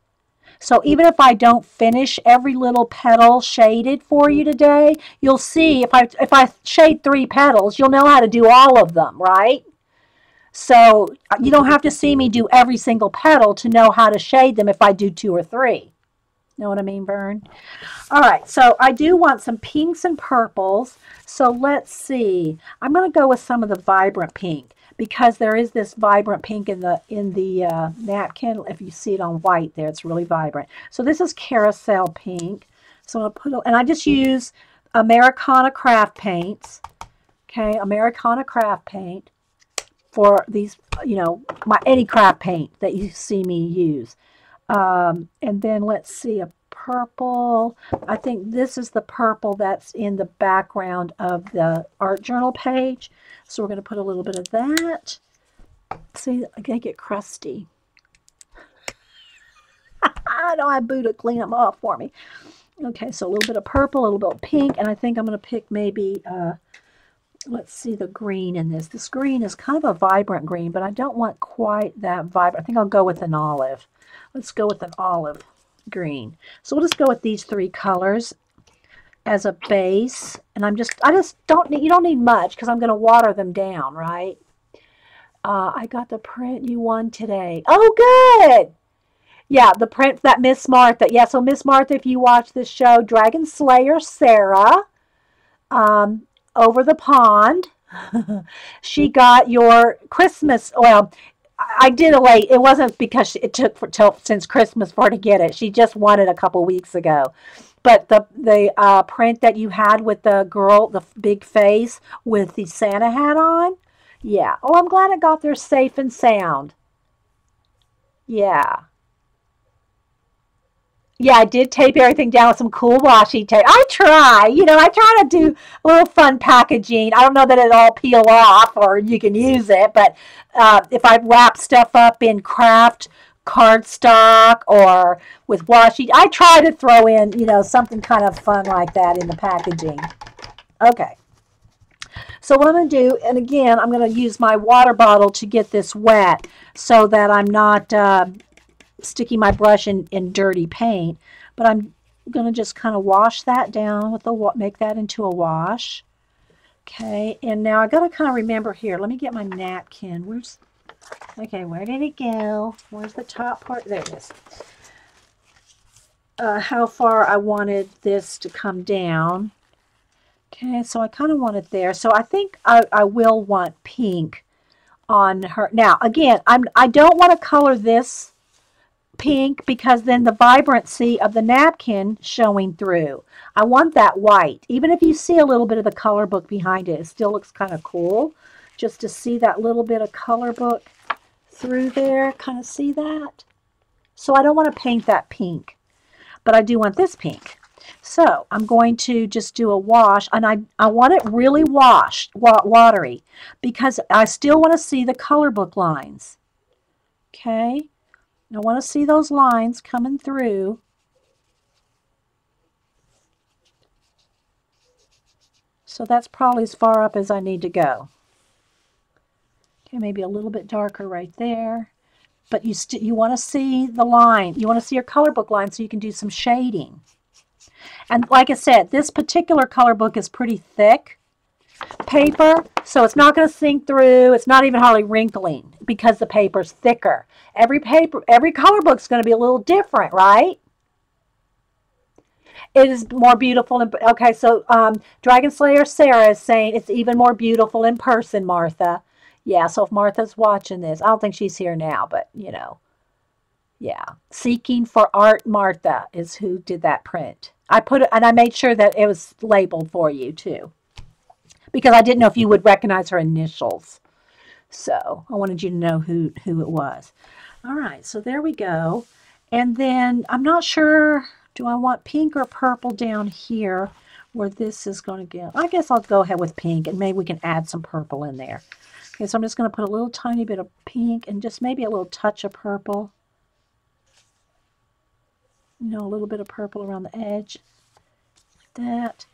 So even if I don't finish every little petal shaded for you today, you'll see if I shade 3 petals, you'll know how to do all of them, right? So you don't have to see me do every single petal to know how to shade them if I do 2 or 3. Know what I mean, Vern? All right, so I do want some pinks and purples. So let's see. I'm going to go with some of the vibrant pink because there is this vibrant pink in the napkin. If you see it on white there, it's really vibrant. So this is carousel pink. So I'm going to and I just use Americana craft paints. Okay, Americana craft paint for these, my any craft paint that you see me use. And then let's see, a purple. I think this is the purple that's in the background of the art journal page. So we're going to put a little bit of that. See, I gotta get crusty. I don't have Boo to clean them off for me. Okay, so a little bit of purple, a little bit of pink, and I think I'm going to pick maybe, let's see, the green in this. This green is kind of a vibrant green, but I don't want quite that vibrant. I think I'll go with an olive. Let's go with an olive green. So we'll just go with these 3 colors as a base. And I just don't need, you don't need much because I'm going to water them down, right? I got the print you won today. Oh, good. Yeah, the print that Miss Martha. Yeah, so Miss Martha, if you watch this show, Dragon Slayer Sarah, over the pond. She got your Christmas, well, I did a late. It wasn't because it took since Christmas for her to get it. She just won it a couple weeks ago. But the print that you had with the girl, the big face with the Santa hat on, yeah. Oh, I'm glad it got there safe and sound. Yeah. Yeah, I did tape everything down with some cool washi tape. I try, I try to do a little fun packaging. I don't know that it all peel off or you can use it, but if I wrap stuff up in craft cardstock or with washi, I try to throw in, something kind of fun like that in the packaging. Okay, so what I'm going to do, and again, I'm going to use my water bottle to get this wet so that I'm not sticking my brush in dirty paint, but I'm going to just kind of wash that down with make that into a wash. Okay, and now I got to kind of remember here. Let me get my napkin. Okay, where did it go? Where's the top part? There it is. How far I wanted this to come down. Okay, so I kind of want it there. So I think I will want pink on her. Now, again, I don't want to color this pink because then the vibrancy of the napkin showing through. I want that white. Even if you see a little bit of the color book behind it, it still looks kind of cool just to see that little bit of color book through there. Kind of see that? So I don't want to paint that pink, but I do want this pink. So I'm going to just do a wash, and I want it really washed, watery, because I still want to see the color book lines. Okay? I want to see those lines coming through. So that's probably as far up as I need to go. Okay, maybe a little bit darker right there. But you want to see the line. You want to see your color book line so you can do some shading. And like I said, this particular color book is pretty thick paper, so it's not going to sink through. It's not even hardly wrinkling because the paper's thicker. Every color book's going to be a little different, right? It is more beautiful. Okay, so Dragon Slayer Sarah is saying it's even more beautiful in person, Martha. Yeah, so if Martha's watching this, I don't think she's here now, but yeah. Seeking for Art Martha is who did that print. I put it, and I made sure that it was labeled for you too, because I didn't know if you would recognize her initials. So I wanted you to know who it was. All right, so there we go. And then I'm not sure, do I want pink or purple down here where this is going to go? I guess I'll go ahead with pink, and maybe we can add some purple in there. Okay, so I'm just going to put a little tiny bit of pink and just maybe a little touch of purple. A little bit of purple around the edge, like that.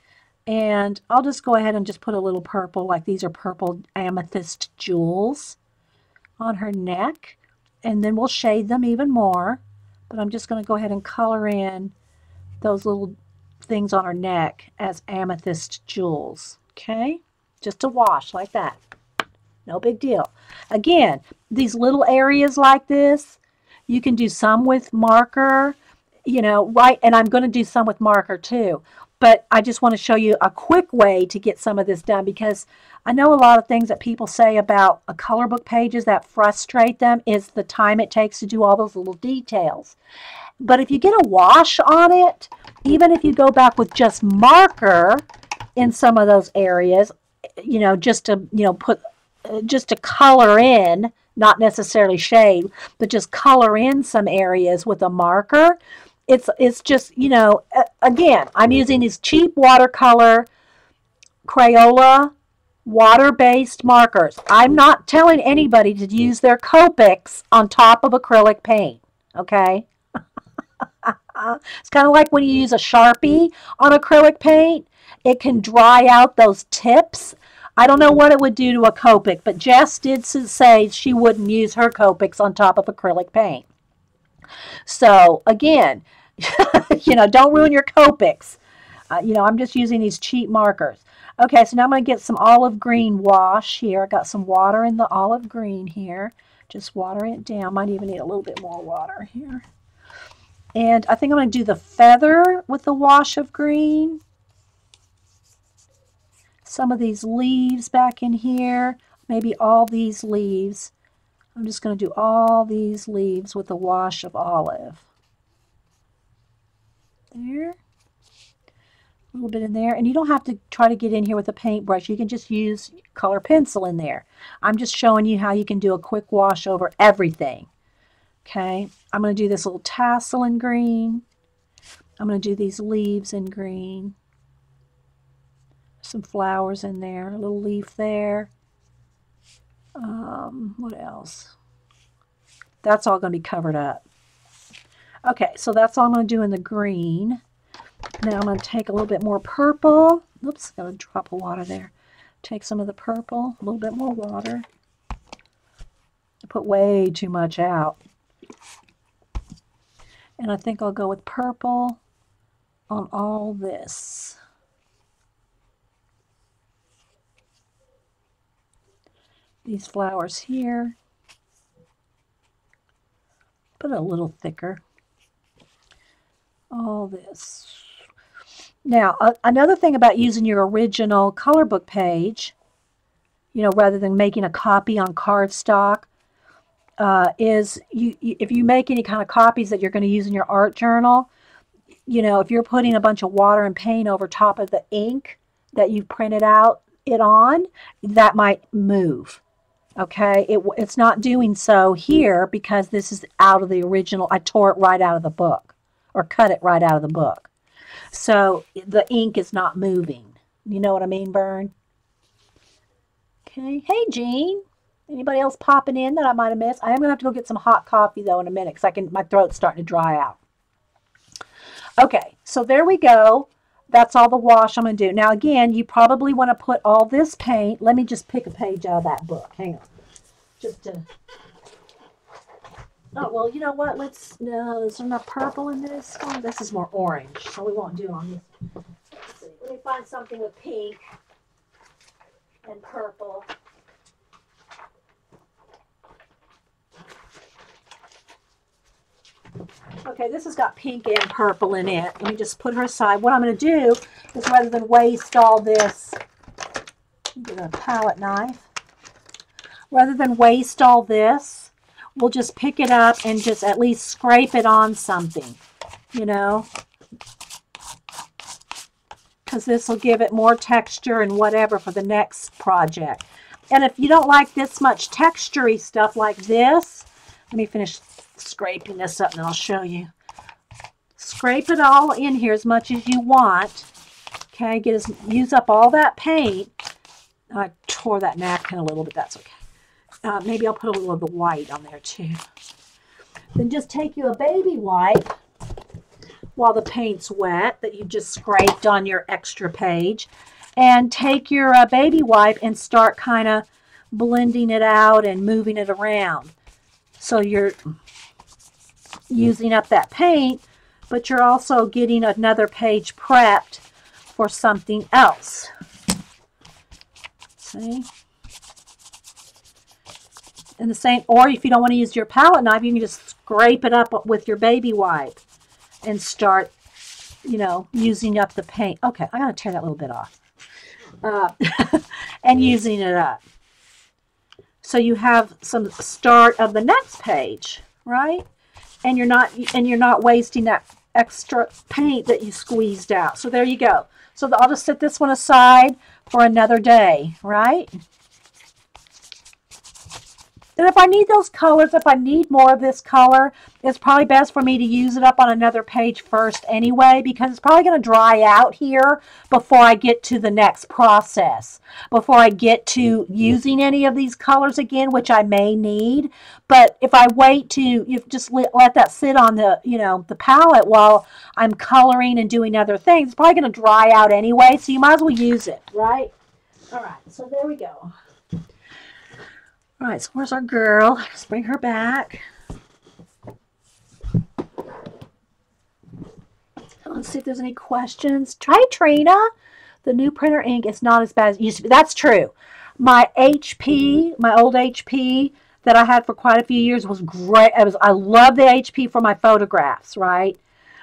And I'll just go ahead and just put a little purple, like these are purple amethyst jewels on her neck. And then we'll shade them even more. But I'm just going to go ahead and color in those little things on her neck as amethyst jewels. Okay? Just a wash like that. No big deal. Again, these little areas like this, you can do some with marker, right? And I'm going to do some with marker too. But I just want to show you a quick way to get some of this done, because I know a lot of things that people say about color book pages that frustrate them is the time it takes to do all those little details. But if you get a wash on it, even if you go back with just marker in some of those areas, just to, just to color in, not necessarily shade, but just color in some areas with a marker, it's just, again, I'm using these cheap watercolor Crayola water-based markers. I'm not telling anybody to use their Copics on top of acrylic paint, okay? It's kind of like when you use a Sharpie on acrylic paint. It can dry out those tips. I don't know what it would do to a Copic, but Jess did say she wouldn't use her Copics on top of acrylic paint. So, again, don't ruin your Copics. I'm just using these cheap markers. Okay, so now I'm going to get some olive green wash here. I got some water in the olive green here. Just watering it down. Might even need a little bit more water here. And I think I'm going to do the feather with the wash of green. some of these leaves back in here, maybe all these leaves. I'm just going to do all these leaves with a wash of olive. There. A little bit in there. And you don't have to try to get in here with a paintbrush. You can just use color pencil in there. I'm just showing you how you can do a quick wash over everything. Okay. I'm going to do this little tassel in green. I'm going to do these leaves in green. Some flowers in there. A little leaf there. What else? That's all going to be covered up. Okay, so that's all I'm going to do in the green. Now I'm going to take a little bit more purple. Oops, got a drop of water there. Take some of the purple, a little bit more water. I put way too much out. And I think I'll go with purple on all this. These flowers here. Put it a little thicker. All this. Now, another thing about using your original color book page, you know, rather than making a copy on cardstock, is if you make any kind of copies that you're going to use in your art journal, you know, if you're putting a bunch of water and paint over top of the ink that you've printed out it on, that might move. Okay, it's not doing so here because this is out of the original. I tore it right out of the book or cut it right out of the book. So the ink is not moving. You know what I mean, Bern? Okay. Hey, Jean. Anybody else popping in that I might have missed? I am going to have to go get some hot coffee, though, in a minute because my throat's starting to dry out. Okay, so there we go. That's all the wash I'm going to do. Now, again, you probably want to put all this paint. Let me just pick a page out of that book. Hang on. Just to... Oh, well, you know what? No, there's enough purple in this. Oh, this is more orange, so we won't do on this. Let's see. Let me find something with pink and purple. Okay, this has got pink and purple in it. Let me just put her aside. What I'm going to do is rather than waste all this, get a palette knife. Rather than waste all this, we'll just pick it up and just at least scrape it on something, you know, because this will give it more texture and whatever for the next project. And if you don't like this much texture-y stuff like this, let me finish scraping this up and then I'll show you. Scrape it all in here as much as you want. Okay, use up all that paint. I tore that napkin a little bit, that's okay. Maybe I'll put a little of the white on there too. Then just take you a baby wipe while the paint's wet that you just scraped on your extra page, and take your baby wipe and start kind of blending it out and moving it around. So you're using up that paint, but you're also getting another page prepped for something else. See? And the same, or if you don't want to use your palette knife, you can just scrape it up with your baby wipe and start, you know, using up the paint. Okay, I'm going to tear that little bit off. And using it up. So you have some start of the next page, right? And you're not wasting that extra paint that you squeezed out. So there you go. So I'll just set this one aside for another day, right? And if I need those colors, if I need more of this color, it's probably best for me to use it up on another page first anyway, because it's probably going to dry out here before I get to the next process, before I get to using any of these colors again, which I may need. But if I wait to just let that sit on the, you know, the palette while I'm coloring and doing other things, it's probably going to dry out anyway, so you might as well use it, right? All right, so there we go. All right, so where's our girl? Let's bring her back. Let's see if there's any questions. Try Trina. The new printer ink is not as bad as it used to be. That's true. My HP, my old HP that I had for quite a few years was great. I love the HP for my photographs, right?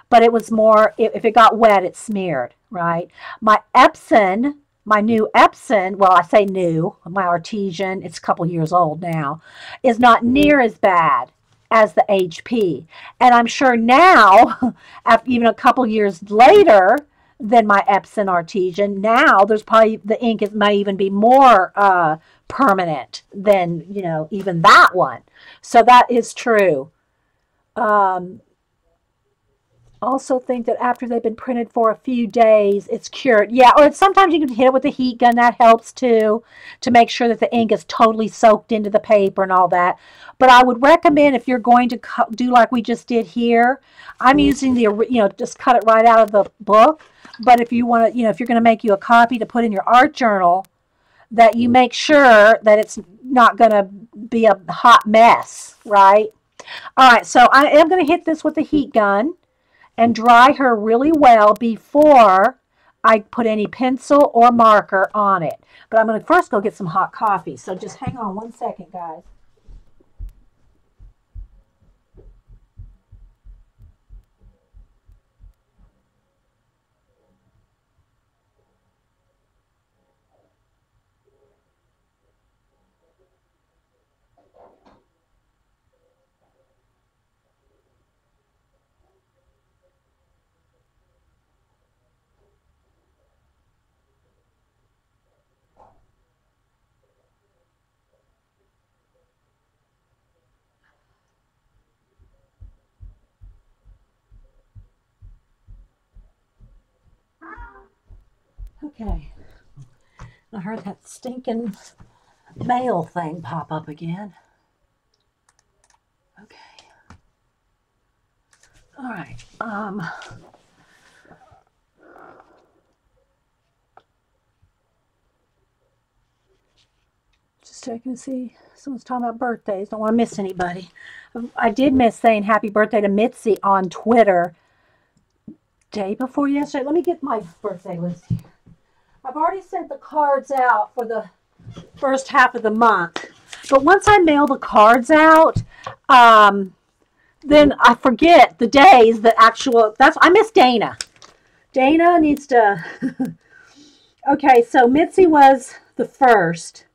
But it was more, if it got wet, it smeared, right? My Epson my new Epson, well, I say new, my Artesian, it's a couple years old now, is not near as bad as the HP. And I'm sure now, after even a couple years later than my Epson Artesian, now there's probably, the ink might even be more permanent than, you know, even that one. So that is true. Also think that after they've been printed for a few days, it's cured. Yeah, or sometimes you can hit it with a heat gun. That helps too, to make sure that the ink is totally soaked into the paper and all that. But I would recommend, if you're going to do like we just did here, I'm using the, you know, just cut it right out of the book. But if you want to, you know, if you're going to make you a copy to put in your art journal, that you make sure that it's not going to be a hot mess, right? All right, so I am going to hit this with a heat gun and dry her really well before I put any pencil or marker on it. But I'm going to first go get some hot coffee. So just hang on one second, guys. Okay, I heard that stinking mail thing pop up again. Okay. All right. Just checking to see. Someone's talking about birthdays. Don't want to miss anybody. I did miss saying happy birthday to Mitzi on Twitter day before yesterday. Let me get my birthday list here. I've already sent the cards out for the first half of the month. But once I mail the cards out, then I forget the days that actual, I miss Dana. Dana needs to, okay, so Mitzi was the first.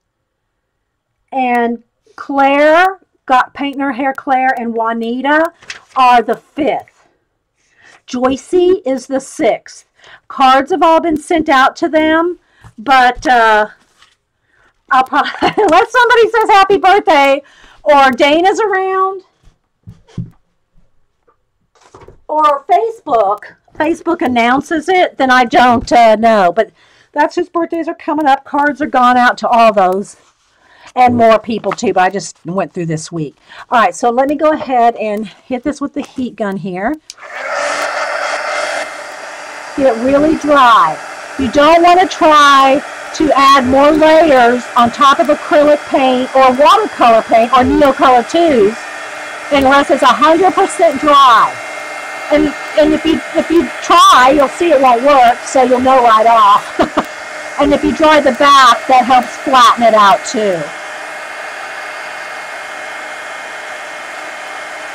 And Claire, got painting her hair, Claire and Juanita are the 5th. Joycey is the 6th. Cards have all been sent out to them, but I'll probably, unless somebody says happy birthday, or Dana's around, or Facebook announces it, then I don't know. But that's whose birthdays are coming up. Cards are gone out to all those, and more people too, but I just went through this week. All right, so let me go ahead and hit this with the heat gun here. Get it really dry. You don't want to try to add more layers on top of acrylic paint or watercolor paint or Neocolor 2s unless it's 100% dry. And if you try, you'll see it won't work, so you'll know right off. And if you dry the back, that helps flatten it out too.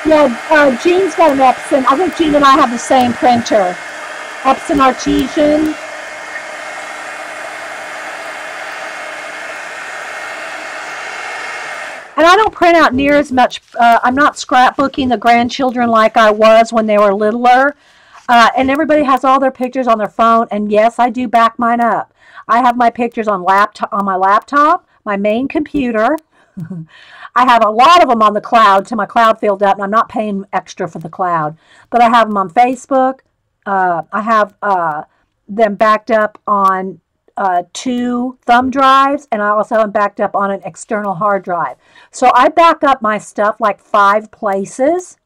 Yeah, Jean's got an Epson. I think Jean and I have the same printer. Epson Artesian. And I don't print out near as much. I'm not scrapbooking the grandchildren like I was when they were littler. And everybody has all their pictures on their phone. And yes, I do back mine up. I have my pictures on my laptop, my main computer. I have a lot of them on the cloud till my cloud filled up, and I'm not paying extra for the cloud. But I have them on Facebook. I have them backed up on 2 thumb drives, and I also have them backed up on an external hard drive. So I back up my stuff like 5 places.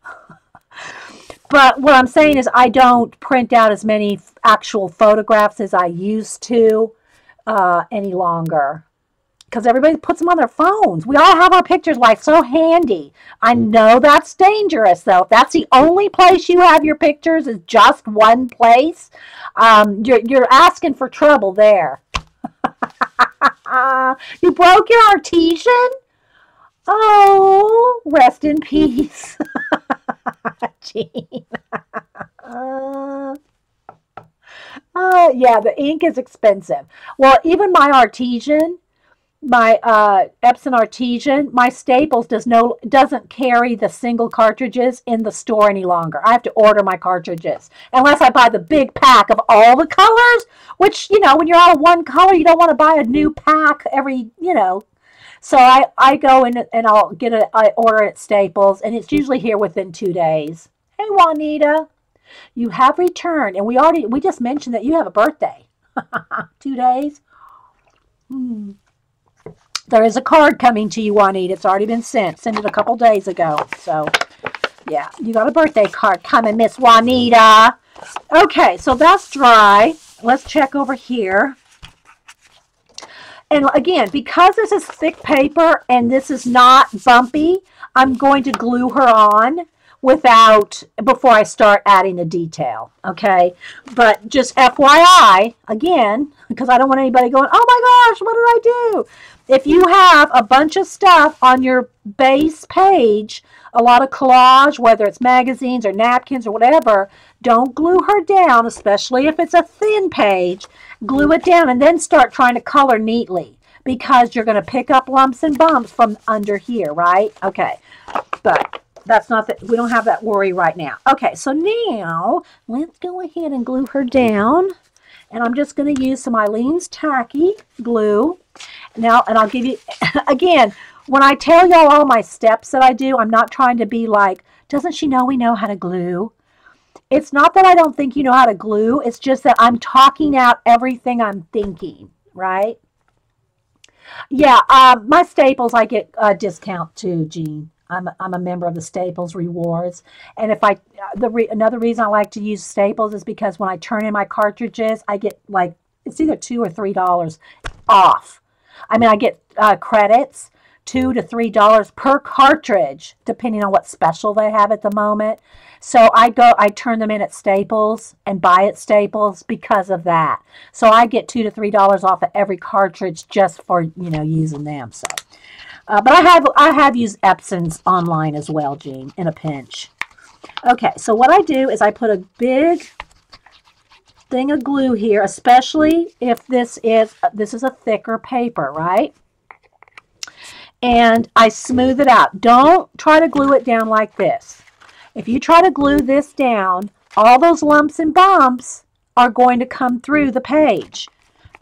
But what I'm saying is I don't print out as many actual photographs as I used to any longer. Because everybody puts them on their phones. We all have our pictures like so handy. I know that's dangerous though. If that's the only place you have your pictures is just one place, you're asking for trouble there. You broke your Artesian? Oh, rest in peace. Jean. Yeah, the ink is expensive. Well, even my Artesian, my Epson Artesian, my Staples doesn't carry the single cartridges in the store any longer. I have to order my cartridges unless I buy the big pack of all the colors, which, you know, when you're out of one color, you don't want to buy a new pack every, you know. So I go in and I order at Staples, and it's usually here within 2 days. Hey, Juanita, you have returned, and we just mentioned that you have a birthday. 2 days. There is a card coming to you, Juanita. It's already been sent. Sent it a couple days ago. So, yeah, you got a birthday card coming, Miss Juanita. Okay, so that's dry. Let's check over here. And again, because this is thick paper and this is not bumpy, I'm going to glue her on before I start adding the detail, okay? But just FYI, again, because I don't want anybody going, oh my gosh, what did I do? If you have a bunch of stuff on your base page, a lot of collage, whether it's magazines or napkins or whatever, don't glue her down, especially if it's a thin page. Glue it down and then start trying to color neatly, because you're going to pick up lumps and bumps from under here, right? Okay, but that's not that, we don't have that worry right now. Okay, so now let's go ahead and glue her down. And I'm just going to use some Eileen's Tacky glue. Now, and I'll give you, again, when I tell y'all all my steps that I do, I'm not trying to be like, doesn't she know we know how to glue? It's not that I don't think you know how to glue. It's just that I'm talking out everything I'm thinking, right? Yeah, my Staples, I get a discount too, Jean. I'm a member of the Staples Rewards. And if another reason I like to use Staples is because when I turn in my cartridges, I get like, it's either $2 or $3 off. I mean, I get credits, $2 to $3 per cartridge, depending on what special they have at the moment. So I turn them in at Staples and buy at Staples because of that. So I get $2 to $3 off of every cartridge just for, you know, using them. So, but I have used Epson's online as well, Jean, in a pinch. Okay, so what I do is I put a big thing of glue here, especially if this is a thicker paper, right? And I smooth it out. Don't try to glue it down like this. If you try to glue this down, all those lumps and bumps are going to come through the page.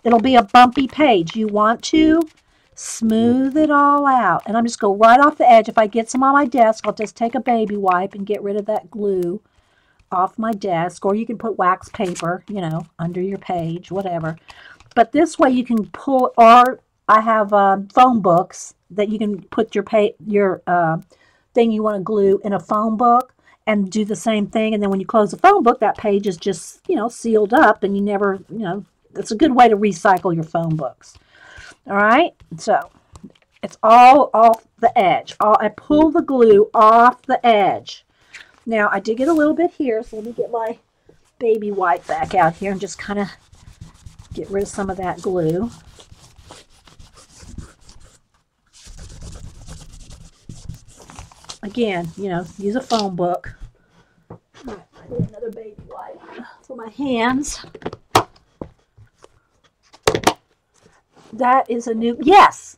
It'll be a bumpy page. You want to smooth it all out. And I'm just going right off the edge. If I get some on my desk, I'll just take a baby wipe and get rid of that glue off my desk. Or you can put wax paper, you know, under your page, whatever. But this way you can pull, or I have phone books that you can put your thing you want to glue in a phone book and do the same thing. And then when you close the phone book, that page is just, you know, sealed up, and you never, you know, it's a good way to recycle your phone books. All right, so it's all off the edge. I pull the glue off the edge. Now, I did get a little bit here, so let me get my baby wipe back out here and just kind of get rid of some of that glue. Again, you know, use a phone book. I need another baby wipe for my hands. That is a new, yes.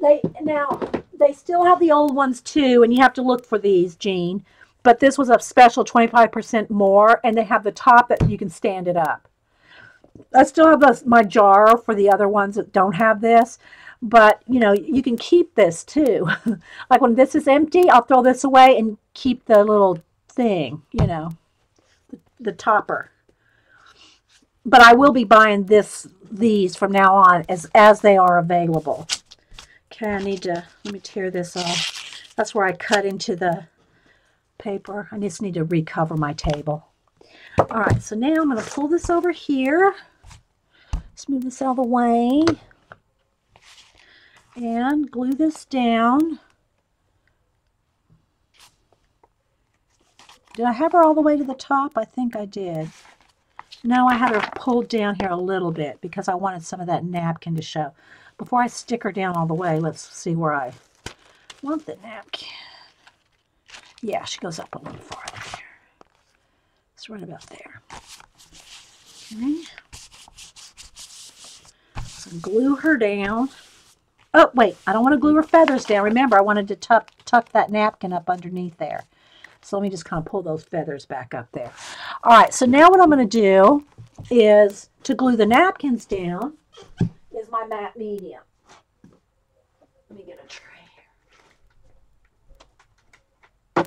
They still have the old ones too, and you have to look for these, Jean. But this was a special 25% more, and they have the top that you can stand it up. I still have my jar for the other ones that don't have this. But, you know, you can keep this too. Like when this is empty, I'll throw this away and keep the little thing, you know, the topper. But I will be buying these from now on as they are available. Okay, let me tear this off. That's where I cut into the paper. I just need to recover my table. All right, so now I'm going to pull this over here. Smooth this out of the way. And glue this down. Did I have her all the way to the top? I think I did. No, I had her pulled down here a little bit because I wanted some of that napkin to show. Before I stick her down all the way, let's see where I want the napkin. Yeah, she goes up a little farther there. It's right about there. Okay. glue her down. Oh, wait, I don't want to glue her feathers down. Remember, I wanted to tuck that napkin up underneath there. So let me just kind of pull those feathers back up there. All right, so now what I'm going to do is to glue the napkins down is my matte medium. Let me get a tray here.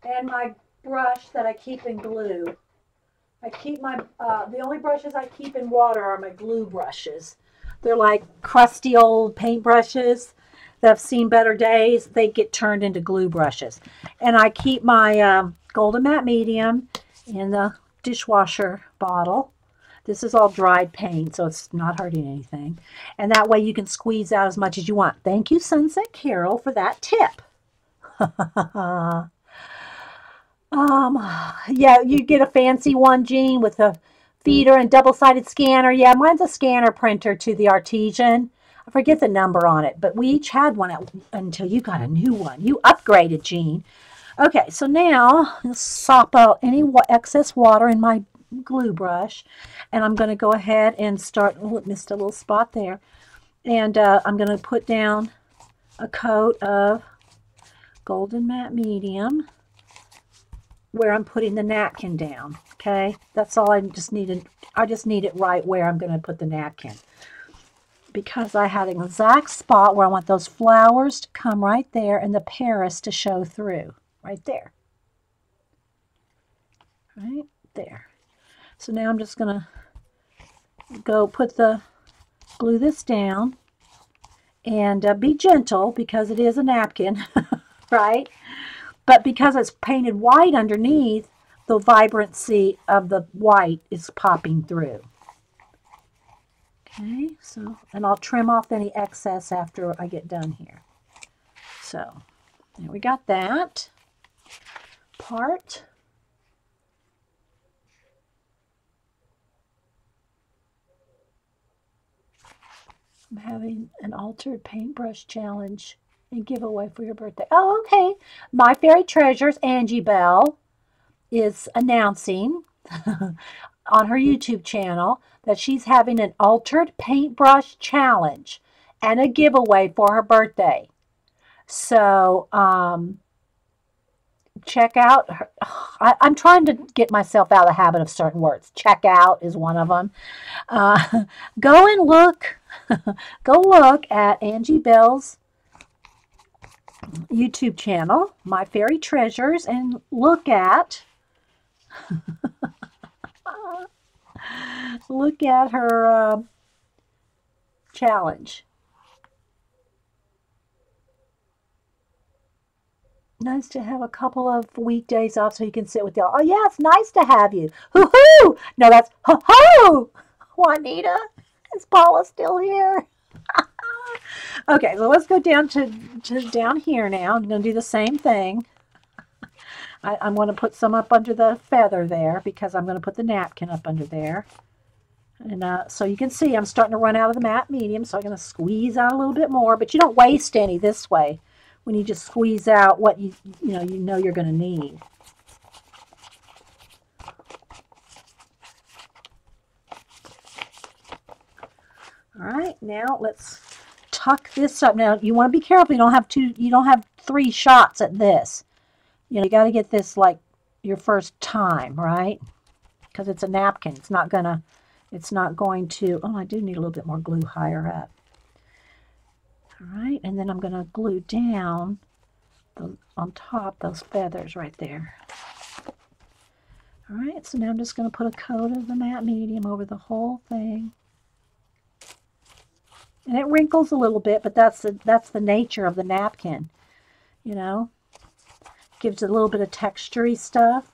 And my brush that I keep in glue. I keep my, the only brushes I keep in water are my glue brushes. They're like crusty old paint brushes that have seen better days. They get turned into glue brushes. And I keep my Golden Matte Medium in the dishwasher bottle. This is all dried paint, so it's not hurting anything. And that way you can squeeze out as much as you want. Thank you, Sunset Carol, for that tip. Yeah, you get a fancy one, Jean, with a feeder and double-sided scanner. Yeah, mine's a scanner printer to the Artesian. I forget the number on it, but we each had one until you got a new one. You upgraded, Jean. Okay, so now I'll sop out any excess water in my glue brush, and I'm going to go ahead and start. Oh, it missed a little spot there. And I'm going to put down a coat of Golden Matte Medium where I'm putting the napkin down. Okay, that's all I just needed. I just need it right where I'm going to put the napkin, because I had an exact spot where I want those flowers to come right there and the Paris to show through right there. Right there. So now I'm just going to go glue this down and be gentle because it is a napkin, right? But because it's painted white underneath, the vibrancy of the white is popping through. Okay, so, and I'll trim off any excess after I get done here. So, there we got that part. I'm having an altered paintbrush challenge and giveaway for your birthday. Oh, okay. My Fairy Treasures, Angie Bell, is announcing on her YouTube channel that she's having an altered paintbrush challenge and a giveaway for her birthday. So, check out her. I'm trying to get myself out of the habit of certain words. Check out is one of them. Go and look. Go look at Angie Bell's YouTube channel, My Fairy Treasures, and look at look at her challenge. Nice to have a couple of weekdays off so you can sit with y'all. Oh yeah, it's nice to have you. Hoo-hoo! No, that's ho-ho! Juanita, is Paula still here? Okay, so let's go down to down here now. I'm going to do the same thing. I'm going to put some up under the feather there because I'm going to put the napkin up under there. And so you can see I'm starting to run out of the matte medium, so I'm going to squeeze out a little bit more. But you don't waste any this way when you just squeeze out what you know you're going to need. All right, now let's tuck this up. Now you want to be careful. You don't have 3 shots at this. You got to get this like your first time, right? Because it's a napkin. It's not going to, oh, I do need a little bit more glue higher up. All right, and then I'm going to glue down on top those feathers right there. All right, so now I'm just going to put a coat of the matte medium over the whole thing. And it wrinkles a little bit, but that's the nature of the napkin, you know. Gives it a little bit of texture-y stuff.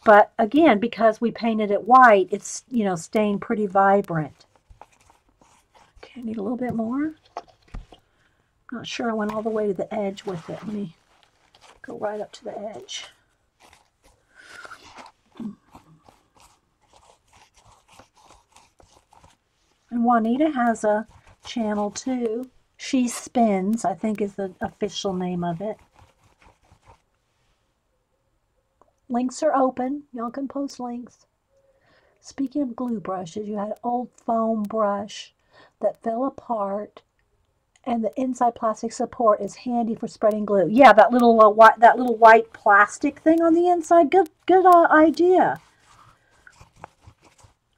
But again, because we painted it white, it's, staying pretty vibrant. Okay, I need a little bit more. Not sure I went all the way to the edge with it. Let me go right up to the edge. And Juanita has a channel too. She Spins, I think is the official name of it. Links are open. Y'all can post links. Speaking of glue brushes, you had an old foam brush that fell apart, and the inside plastic support is handy for spreading glue. Yeah, that little white plastic thing on the inside. Good idea.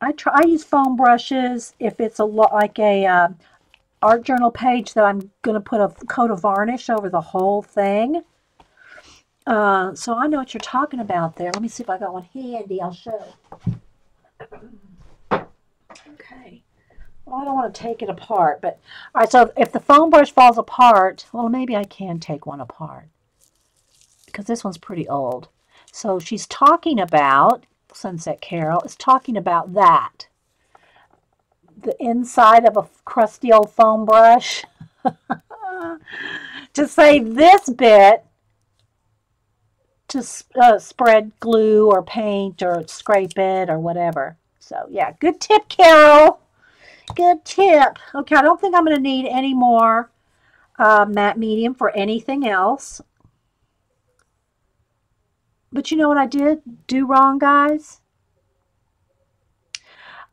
I use foam brushes if it's like a art journal page that I'm going to put a coat of varnish over the whole thing. So I know what you're talking about there. Let me see if I got one handy. I'll show. Okay. Well, I don't want to take it apart, but all right. So if the foam brush falls apart, well, maybe I can take one apart because this one's pretty old. So she's talking about, Sunset Carol is talking about that. The inside of a crusty old foam brush. To save this bit to spread glue or paint or scrape it or whatever. So yeah, good tip, Carol. Good tip. Okay, I don't think I'm going to need any more matte medium for anything else. But you know what I did do wrong, guys?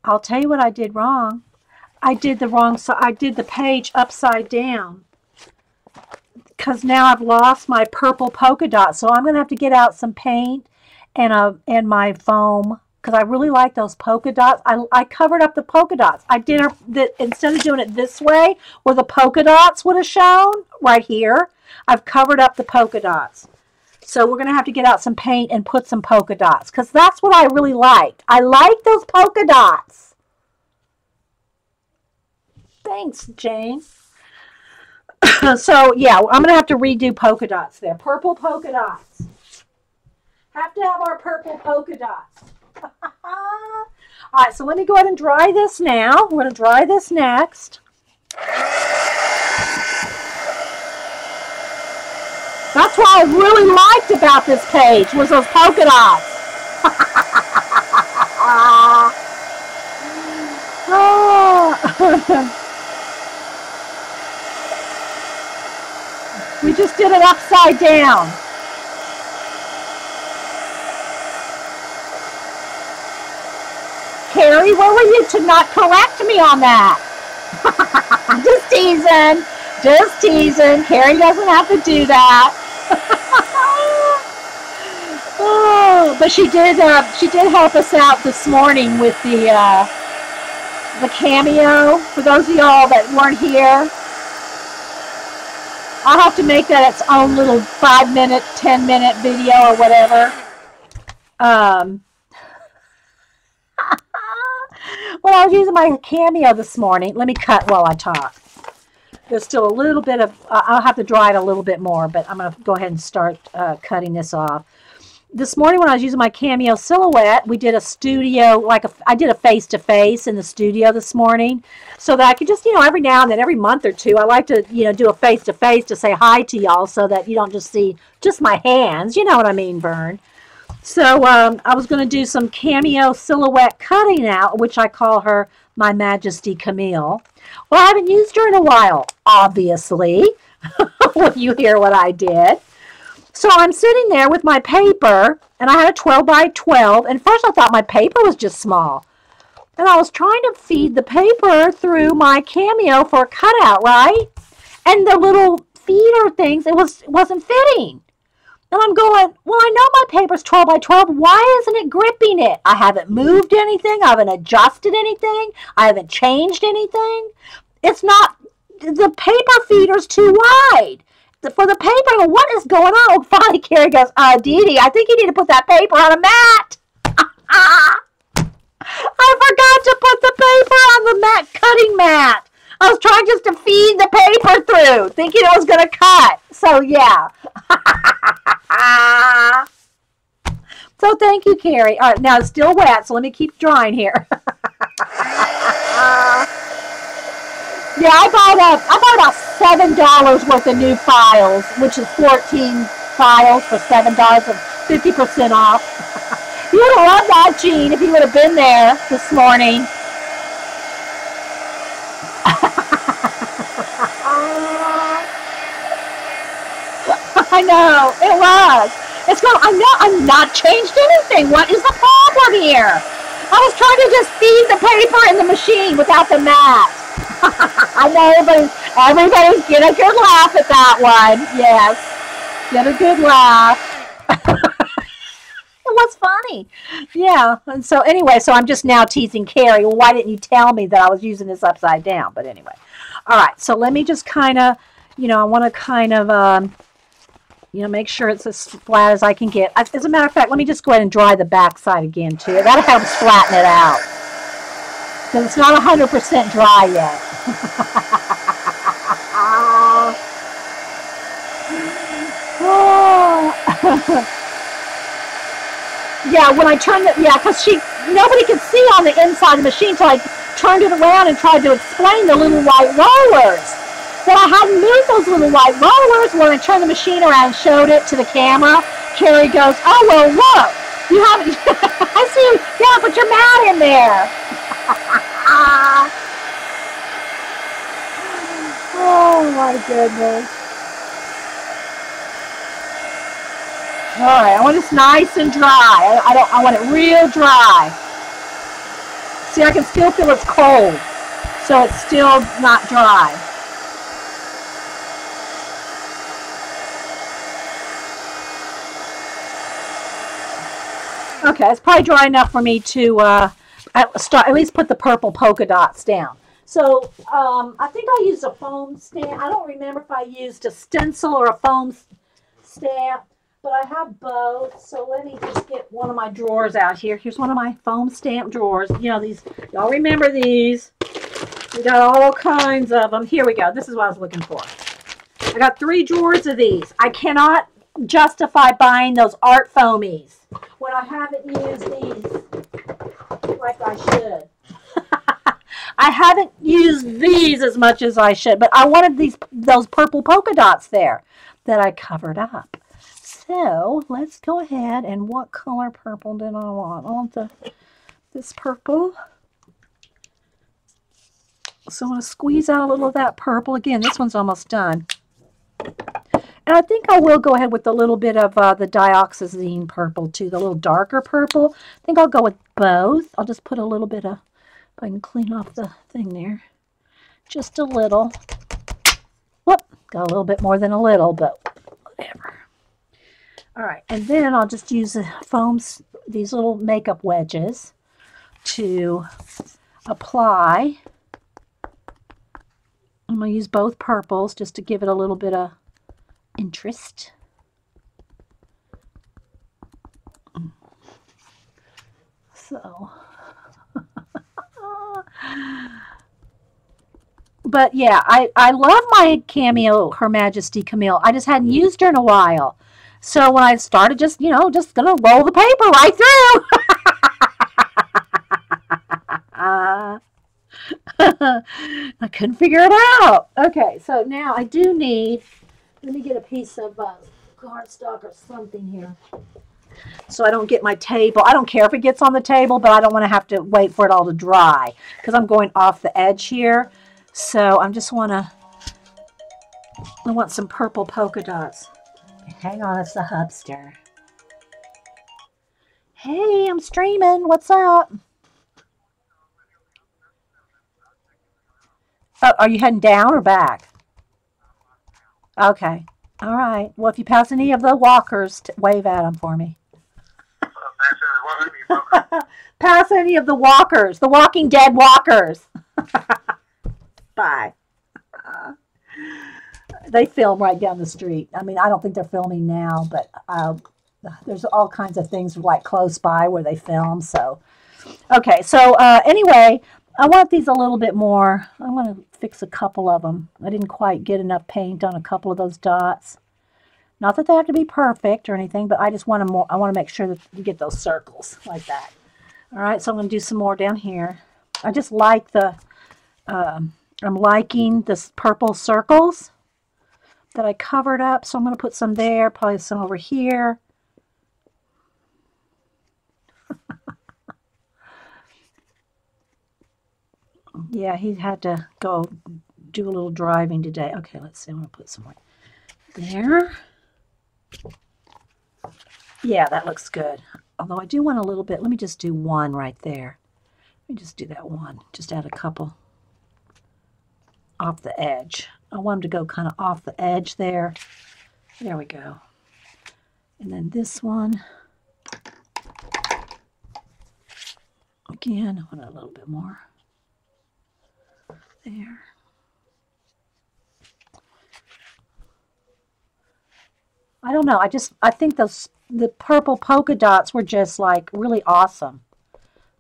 I'll tell you what I did wrong. I did the page upside down. Because now I've lost my purple polka dot. So I'm going to have to get out some paint and my foam. Because I really like those polka dots. I covered up the polka dots. I did instead of doing it this way, where the polka dots would have shown, right here, I've covered up the polka dots. So we're going to have to get out some paint and put some polka dots. Because that's what I really liked. I like those polka dots. Thanks, Jane. So, yeah, I'm going to have to redo polka dots there. Purple polka dots. Have to have our purple polka dots. All right, so let me go ahead and dry this now. We're going to dry this next. That's what I really liked about this page, was those polka dots. We just did it upside down. Carrie, where were you to not correct me on that? Just teasing. Just teasing. Carrie doesn't have to do that. Oh, but she did help us out this morning with the cameo. For those of y'all that weren't here, I'll have to make that its own little 5-minute, 10-minute video or whatever. Well, I was using my cameo this morning. Let me cut while I talk. There's still a little bit of, I'll have to dry it a little bit more, but I'm going to go ahead and start cutting this off. This morning when I was using my cameo silhouette, we did a studio, I did a face-to-face in the studio this morning, so that I could just, every now and then, every month or two, I like to, do a face-to-face to say hi to y'all so that you don't just see just my hands. You know what I mean, Vern? So I was going to do some cameo silhouette cutting out, which I call her My Majesty Camille. Well, I haven't used her in a while, obviously, when you hear what I did. So I'm sitting there with my paper, and I had a 12 by 12, and first I thought my paper was just small. And I was trying to feed the paper through my cameo for a cutout, right? And the little feeder things, it wasn't fitting. And I'm going, well, I know my paper's 12 by 12. Why isn't it gripping it? I haven't moved anything. I haven't adjusted anything. I haven't changed anything. It's not, the paper feeder's too wide. For the paper, what is going on? Oh, finally, Carrie goes, Dede, I think you need to put that paper on a mat. I forgot to put the paper on the cutting mat. I was trying just to feed the paper through, thinking it was going to cut. So, yeah. So, thank you, Carrie. All right, now it's still wet, so let me keep drying here. Yeah, I bought about $7 worth of new files, which is 14 files for $7 and 50% off. You would have loved that, Jean, if you would have been there this morning. I know, it was. It's going, I know, I'm not changed anything. What is the problem here? I was trying to just feed the paper in the machine without the mat. I know everybody's get a good laugh at that one. Yes, get a good laugh. It was funny. Yeah. And so anyway, so I'm just now teasing Carrie. Well, why didn't you tell me that I was using this upside down? But anyway. All right. So let me just kind of, I want to kind of, make sure it's as flat as I can get. As a matter of fact, let me just go ahead and dry the back side again, too. That helps flatten it out. Because it's not 100% dry yet. Oh. Yeah, when I turned it, because nobody could see on the inside of the machine, so I turned it around and tried to explain the little white rollers. But I hadn't moved those little white rollers. When I turned the machine around and showed it to the camera, Carrie goes, "Oh, well, look, you haven't, I see, yeah, put your mat in there." Oh, my goodness. All right, I want this nice and dry. I want it real dry. See, I can still feel it's cold, so it's still not dry. Okay, it's probably dry enough for me to at least put the purple polka dots down. So I think I used a foam stamp. I don't remember if I used a stencil or a foam stamp. But I have both, so let me just get one of my drawers out here. Here's one of my foam stamp drawers. These, y'all remember these. We got all kinds of them. Here we go. This is what I was looking for. I got 3 drawers of these. I cannot justify buying those art foamies when I haven't used these like I should. I haven't used these as much as I should, but I wanted those purple polka dots there that I covered up. So let's go ahead and what color purple did I want? I want this purple. So I'm going to squeeze out a little of that purple. Again, this one's almost done. And I think I will go ahead with a little bit of the dioxazine purple too, the little darker purple. I think I'll go with both. I'll just put a little bit of, if I can clean off the thing there. Just a little. Whoop, got a little bit more than a little, but whatever. All right, and then I'll just use the foams, these little makeup wedges to apply. I'm going to use both purples just to give it a little bit of interest. So, but yeah, I love my Cameo Her Majesty Camille. I just hadn't used her in a while. So when I started just going to roll the paper right through. I couldn't figure it out. Okay, so now I do need, let me get a piece of cardstock or something here so I don't get my table. I don't care if it gets on the table, but I don't want to have to wait for it all to dry because I'm going off the edge here. So I just want some purple polka dots. Hang on, it's the hubster. Hey, I'm streaming. What's up? Oh, are you heading down or back? Okay. All right. Well, if you pass any of the walkers, wave at them for me. Pass any of the walkers, the Walking Dead walkers. Bye. They film right down the street. I mean, I don't think they're filming now, but there's all kinds of things like close by where they film. So, okay. So anyway, I want these a little bit more. I want to fix a couple of them. I didn't quite get enough paint on a couple of those dots. Not that they have to be perfect or anything, but I just want to I want to make sure that you get those circles like that. All right. So I'm going to do some more down here. I just like I'm liking this purple circles that I covered up, so I'm going to put some there, probably some over here. Yeah, he had to go do a little driving today. Okay, let's see. I'm going to put some more there. Yeah, that looks good. Although I do want a little bit. Let me just do one right there. Let me just do that one. Just add a couple off the edge. I want them to go kind of off the edge there. There we go. And then this one. Again, I want a little bit more. There. I don't know. I think the purple polka dots were just like really awesome.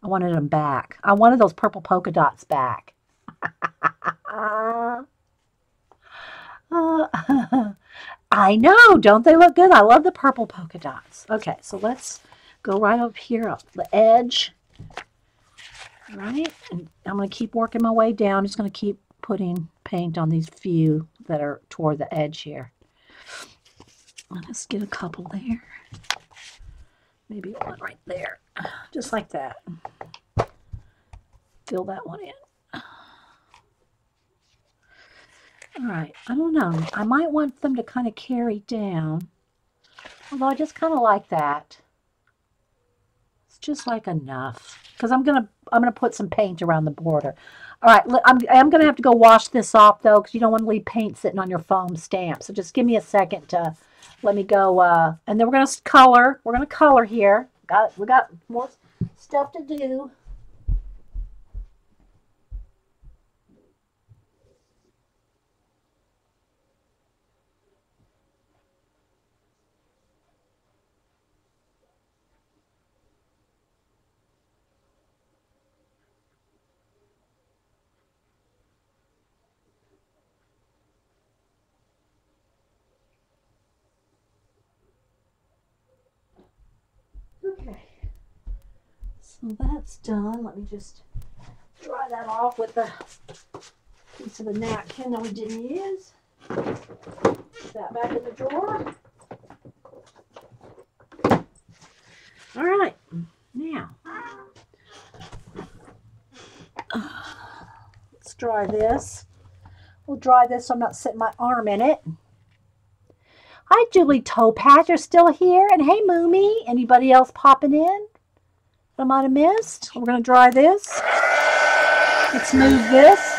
I wanted them back. I wanted those purple polka dots back. I know. Don't they look good? I love the purple polka dots. Okay, so let's go right up here, up the edge. All right, and I'm going to keep working my way down. I'm just going to keep putting paint on these few that are toward the edge here. Let's get a couple there. Maybe one right there. Just like that. Fill that one in. All right, I don't know. I might want them to kind of carry down. Although I just kind of like that. It's just like enough. Because I'm gonna put some paint around the border. All right, I'm gonna have to go wash this off though, because you don't want to leave paint sitting on your foam stamp. So just give me a second to let me go. And then we're gonna color. We're gonna color here. We got more stuff to do. Okay, so that's done. Let me just dry that off with the piece of the napkin that we didn't use. Put that back in the drawer. All right, now let's dry this. We'll dry this so I'm not setting my arm in it. Hi, Julie Topaz, you're still here. And hey, Moomy, anybody else popping in that I might have missed? We're going to dry this. Let's move this.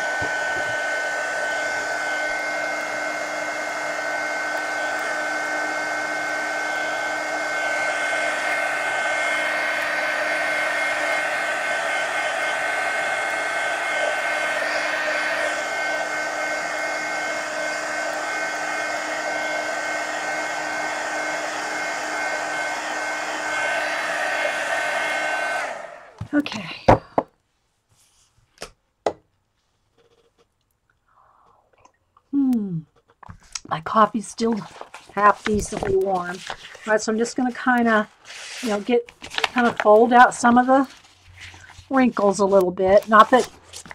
Okay. My coffee's still half decently warm. All right, so I'm just going to kind of, fold out some of the wrinkles a little bit. Not that,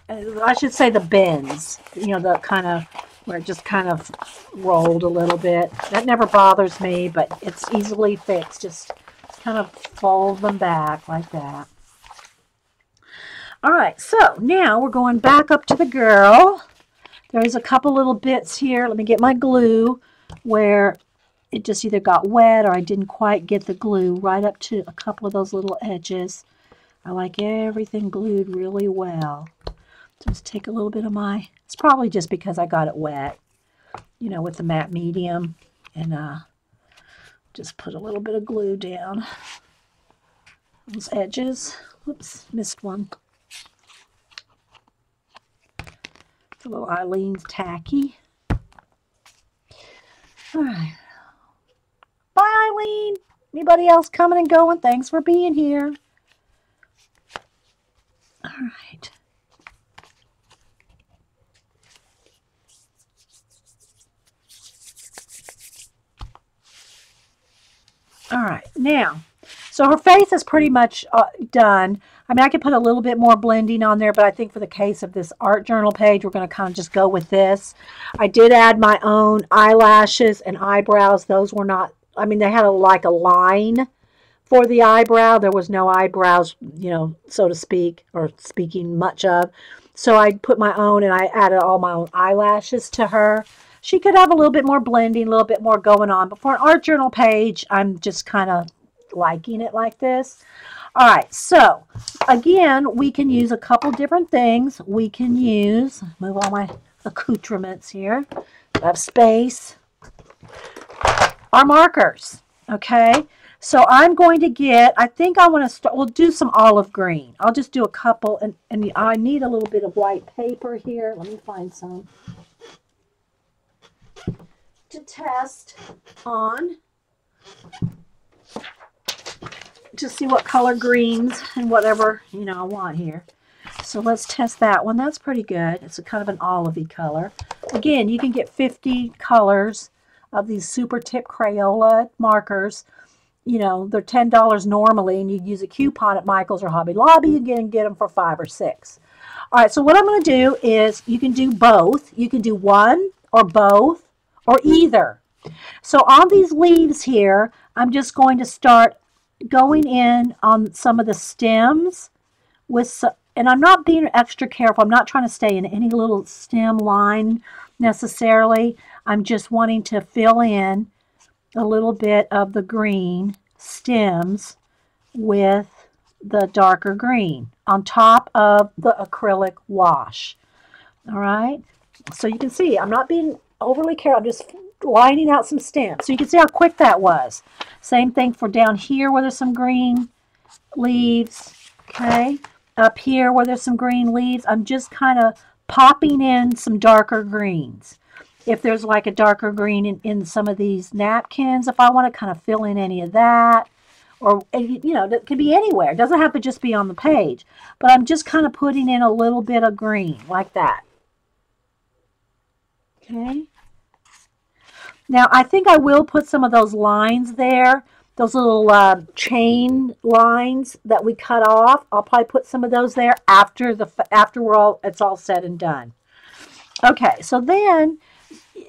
I should say the bends, the kind of, where it just kind of rolled a little bit. That never bothers me, but it's easily fixed. Just kind of fold them back like that. All right, so now we're going back up to the girl. There's a couple little bits here. Let me get my glue where it just either got wet or I didn't quite get the glue right up to a couple of those little edges. I like everything glued really well. So just take a little bit of my, it's probably just because I got it wet, with the matte medium, and just put a little bit of glue down those edges. Whoops, missed one. A little Eileen's tacky. All right. Bye, Eileen. Anybody else coming and going? Thanks for being here. All right. All right. Now, so her face is pretty much done. I mean, I could put a little bit more blending on there, but I think for the case of this art journal page, we're going to kind of just go with this. I did add my own eyelashes and eyebrows. Those were not, I mean, they had like a line for the eyebrow. There was no eyebrows, so to speak, or speaking much of. So I put my own, and I added all my own eyelashes to her. She could have a little bit more blending, a little bit more going on. But for an art journal page, I'm just kind of liking it like this. All right, so again, we can use a couple different things. We can use, move all my accoutrements here, have space, our markers, okay? So I'm going to get, I think I want to start, we'll do some olive green. I'll just do a couple, and I need a little bit of white paper here. Let me find some to test on, to see what color greens and whatever, you know, I want here. So let's test that one. That's pretty good. It's a kind of an olivey color. Again, you can get 50 colors of these super tip Crayola markers. You know, they're $10 normally, and you use a coupon at Michael's or Hobby Lobby, you can get them for $5 or $6. All right, so what I'm going to do is you can do both. You can do one or both or either. So on these leaves here, I'm just going to start going in on some of the stems with some, and I'm not being extra careful. I'm not trying to stay in any little stem line necessarily. I'm just wanting to fill in a little bit of the green stems with the darker green on top of the acrylic wash. All right, so you can see I'm not being overly careful. I'm just lining out some stems. So you can see how quick that was. Same thing for down here where there's some green leaves. Okay, up here where there's some green leaves, I'm just kind of popping in some darker greens. If there's like a darker green in some of these napkins, if I want to kind of fill in any of that, or, you know, it could be anywhere. It doesn't have to just be on the page, but I'm just kind of putting in a little bit of green like that. Okay. Now, I think I will put some of those lines there, those little chain lines that we cut off. I'll probably put some of those there after it's all said and done. Okay, so then,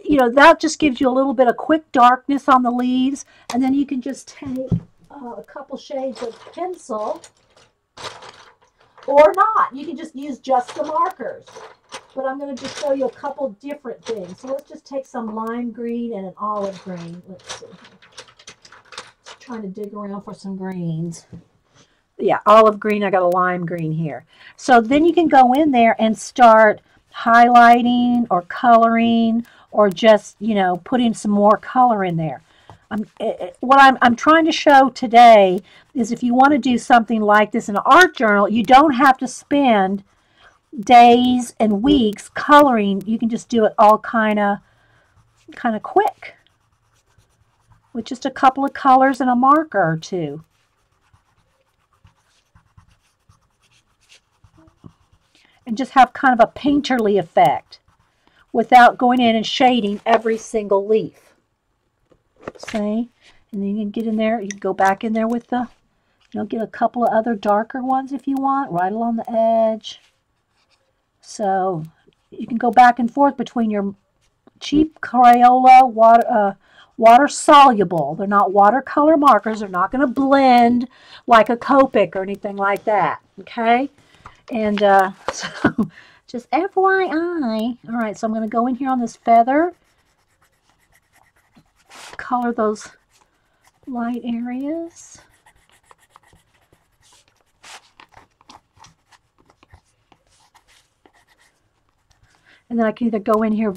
you know, that just gives you a little bit of quick darkness on the leaves, and then you can just take a couple shades of pencil, or not. You can just use just the markers. But I'm going to just show you a couple different things. So let's just take some lime green and an olive green. Let's see. Trying to dig around for some greens. Yeah, olive green. I got a lime green here. So then you can go in there and start highlighting or coloring, or just, you know, putting some more color in there. What I'm trying to show today is if you want to do something like this in an art journal, you don't have to spend days and weeks coloring. You can just do it all kind of quick with just a couple of colors and a marker or two. And just have kind of a painterly effect without going in and shading every single leaf. See? And then you can get in there, you can go back in there with the, you know, get a couple of other darker ones if you want, right along the edge. So you can go back and forth between your cheap Crayola water soluble. They're not watercolor markers. They're not going to blend like a Copic or anything like that. Okay? And so just FYI. All right, so I'm going to go in here on this feather, color those light areas. And then I can either go in here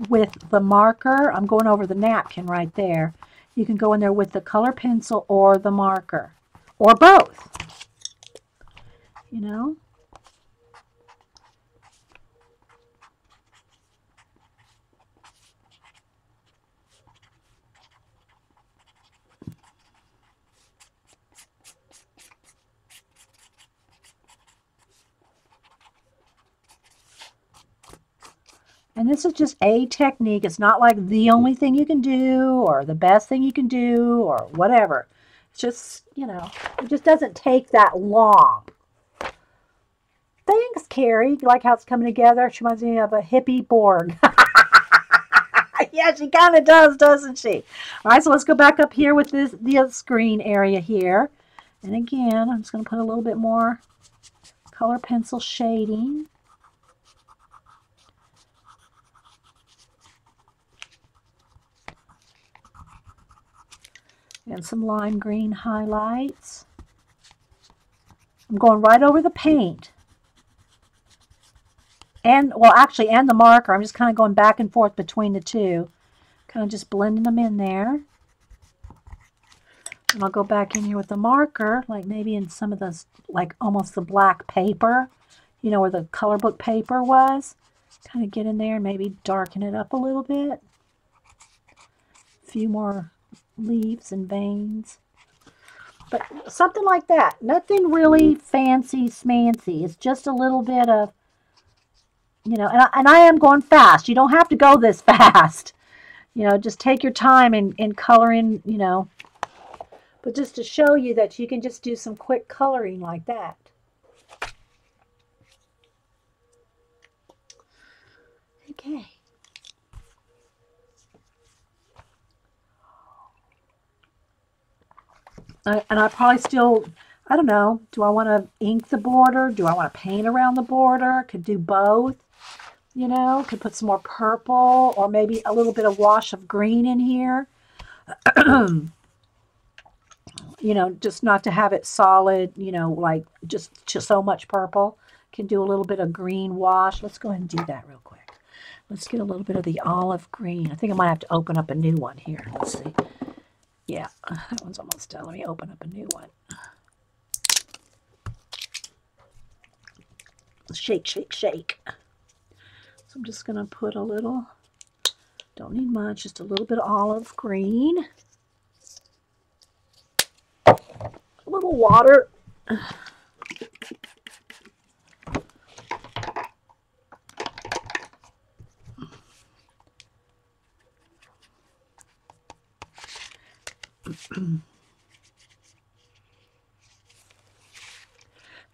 with the marker. I'm going over the napkin right there. You can go in there with the color pencil or the marker, or both, you know. And this is just a technique. It's not like the only thing you can do or the best thing you can do or whatever. It's just, you know, it just doesn't take that long. Thanks, Carrie. You like how it's coming together? She reminds me of a hippie Borg. Yeah, she kind of does, doesn't she? All right, so let's go back up here with this green area here. And again, I'm just going to put a little bit more color pencil shading. And some lime green highlights. I'm going right over the paint. And, well, actually, and the marker. I'm just kind of going back and forth between the two. Kind of just blending them in there. And I'll go back in here with the marker, like maybe in some of those, like almost the black paper, you know, where the color book paper was. Kind of get in there and maybe darken it up a little bit. A few more leaves and veins. But something like that. Nothing really fancy smancy. It's just a little bit of, you know, and I am going fast. You don't have to go this fast. You know, just take your time in coloring, you know. But just to show you that you can just do some quick coloring like that. Okay. And I probably still, I don't know, do I want to ink the border? Do I want to paint around the border? Could do both, you know. Could put some more purple or maybe a little bit of wash of green in here. You know, just not to have it solid, you know, like just so much purple. Can do a little bit of green wash. Let's go ahead and do that real quick. Let's get a little bit of the olive green. I think I might have to open up a new one here. Let's see. Yeah, that one's almost done. Let me open up a new one. Shake, shake, shake. So I'm just going to put a little, don't need much, just a little bit of olive green. A little water.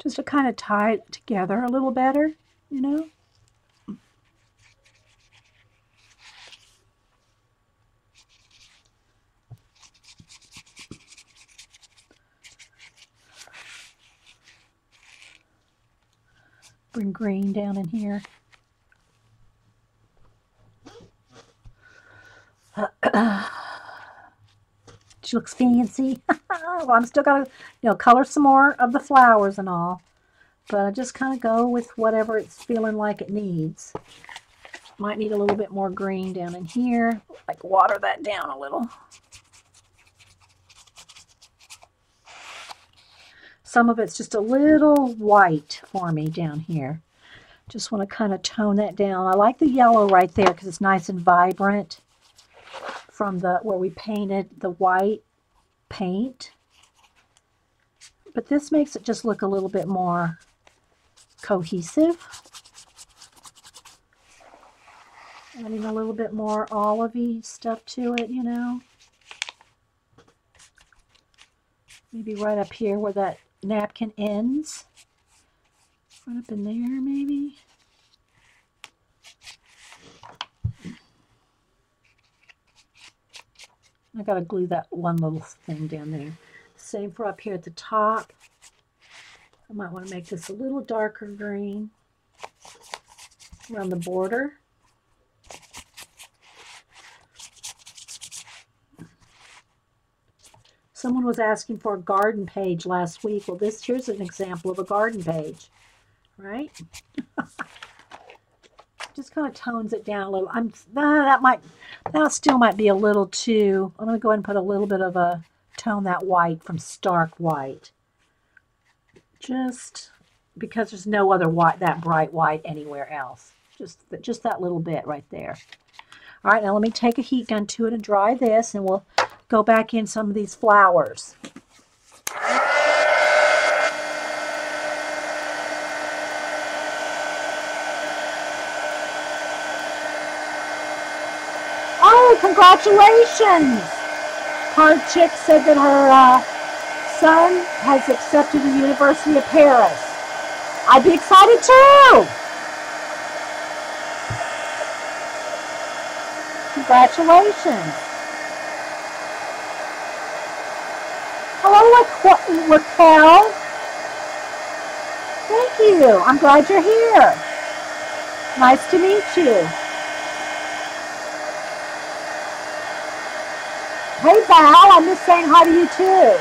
Just to kind of tie it together a little better, you know. Bring green down in here. She looks fancy. Well, I'm still gonna, you know, color some more of the flowers and all, but I just kind of go with whatever it's feeling like it needs. Might need a little bit more green down in here, like water that down a little. Some of it's just a little white for me down here. Just want to kind of tone that down. I like the yellow right there because it's nice and vibrant from the where we painted the white paint. But this makes it just look a little bit more cohesive. Adding a little bit more olivey stuff to it, you know. Maybe right up here where that napkin ends. Right up in there, maybe. I gotta glue that one little thing down there. Same for up here at the top. I might want to make this a little darker green around the border. Someone was asking for a garden page last week. Well, here's an example of a garden page, right? Just kind of tones it down a little. That still might be a little too. I'm going to go ahead and put a little bit of a tone that white from stark white. Just because there's no other white, that bright white anywhere else. Just that little bit right there. All right, now let me take a heat gun to it and dry this, and we'll go back in some of these flowers. Oh, congratulations! Card Chick said that her son has accepted the University of Paris. I'd be excited too! Congratulations! Hello, Raquel. Thank you. I'm glad you're here. Nice to meet you. Hey, Val. I'm just saying hi to you, too.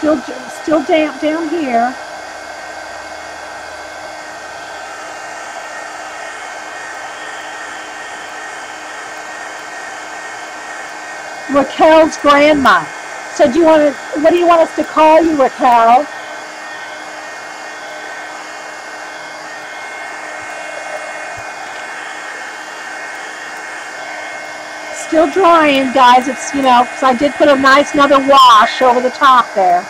Still damp down here. Raquel's grandma. So what do you want us to call you, Raquel? Still drying, guys. It's, because I did put a nice another wash over the top there.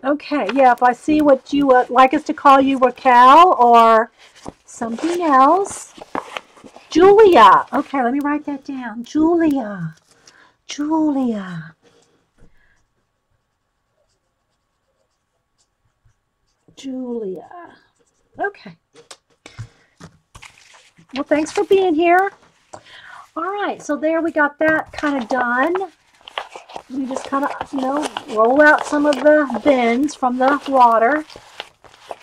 Okay, yeah, if I see what you would like us to call you, Raquel, or something else. Julia. Okay, let me write that down. Julia. Julia. Julia. Okay. Well, thanks for being here. All right, so there we got that kind of done. We just kind of, roll out some of the bends from the water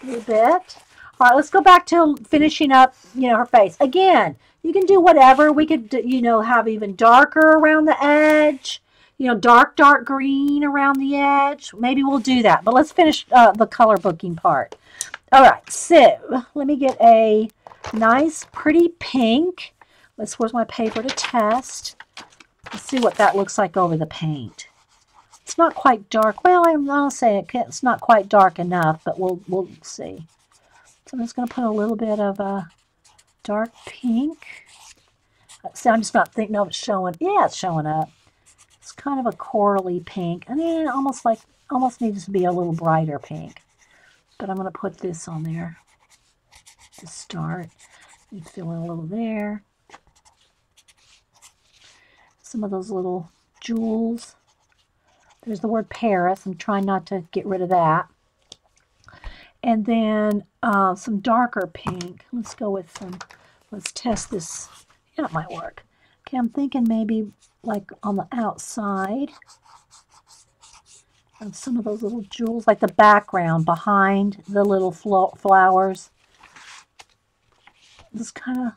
a little bit. All right, let's go back to finishing up, her face. Again, you can do whatever. We could, have even darker around the edge. Dark green around the edge. Maybe we'll do that. But let's finish the color booking part. All right, so let me get a nice, pretty pink. Where's my paper to test? Let's see what that looks like over the paint. It's not quite dark. Well, I'll say it's not quite dark enough, but we'll see. So I'm just going to put a little bit of a dark pink. See, I'm just not thinking of it showing. Yeah, it's showing up. It's kind of a corally pink, and then almost needs to be a little brighter pink. But I'm going to put this on there to start. You fill in a little there. Some of those little jewels. There's the word Paris. I'm trying not to get rid of that. And then some darker pink. Let's go with some. Let's test this. Yeah, it might work. Okay, I'm thinking maybe like on the outside. And some of those little jewels, like the background behind the little flowers. Just kind of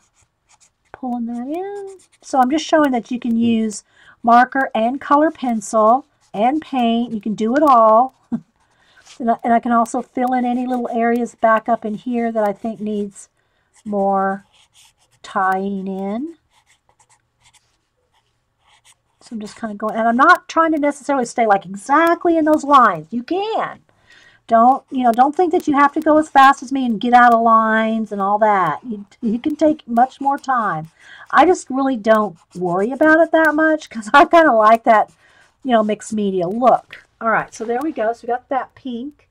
pulling that in. So I'm just showing that you can use marker and color pencil and paint. You can do it all. and I can also fill in any little areas back up in here that I think needs more tying in. So I'm just kind of going, and I'm not trying to necessarily stay like exactly in those lines. You can. Don't think that you have to go as fast as me and get out of lines and all that. You can take much more time. I just really don't worry about it that much because I kind of like that, mixed media look. All right, so there we go. So we got that pink.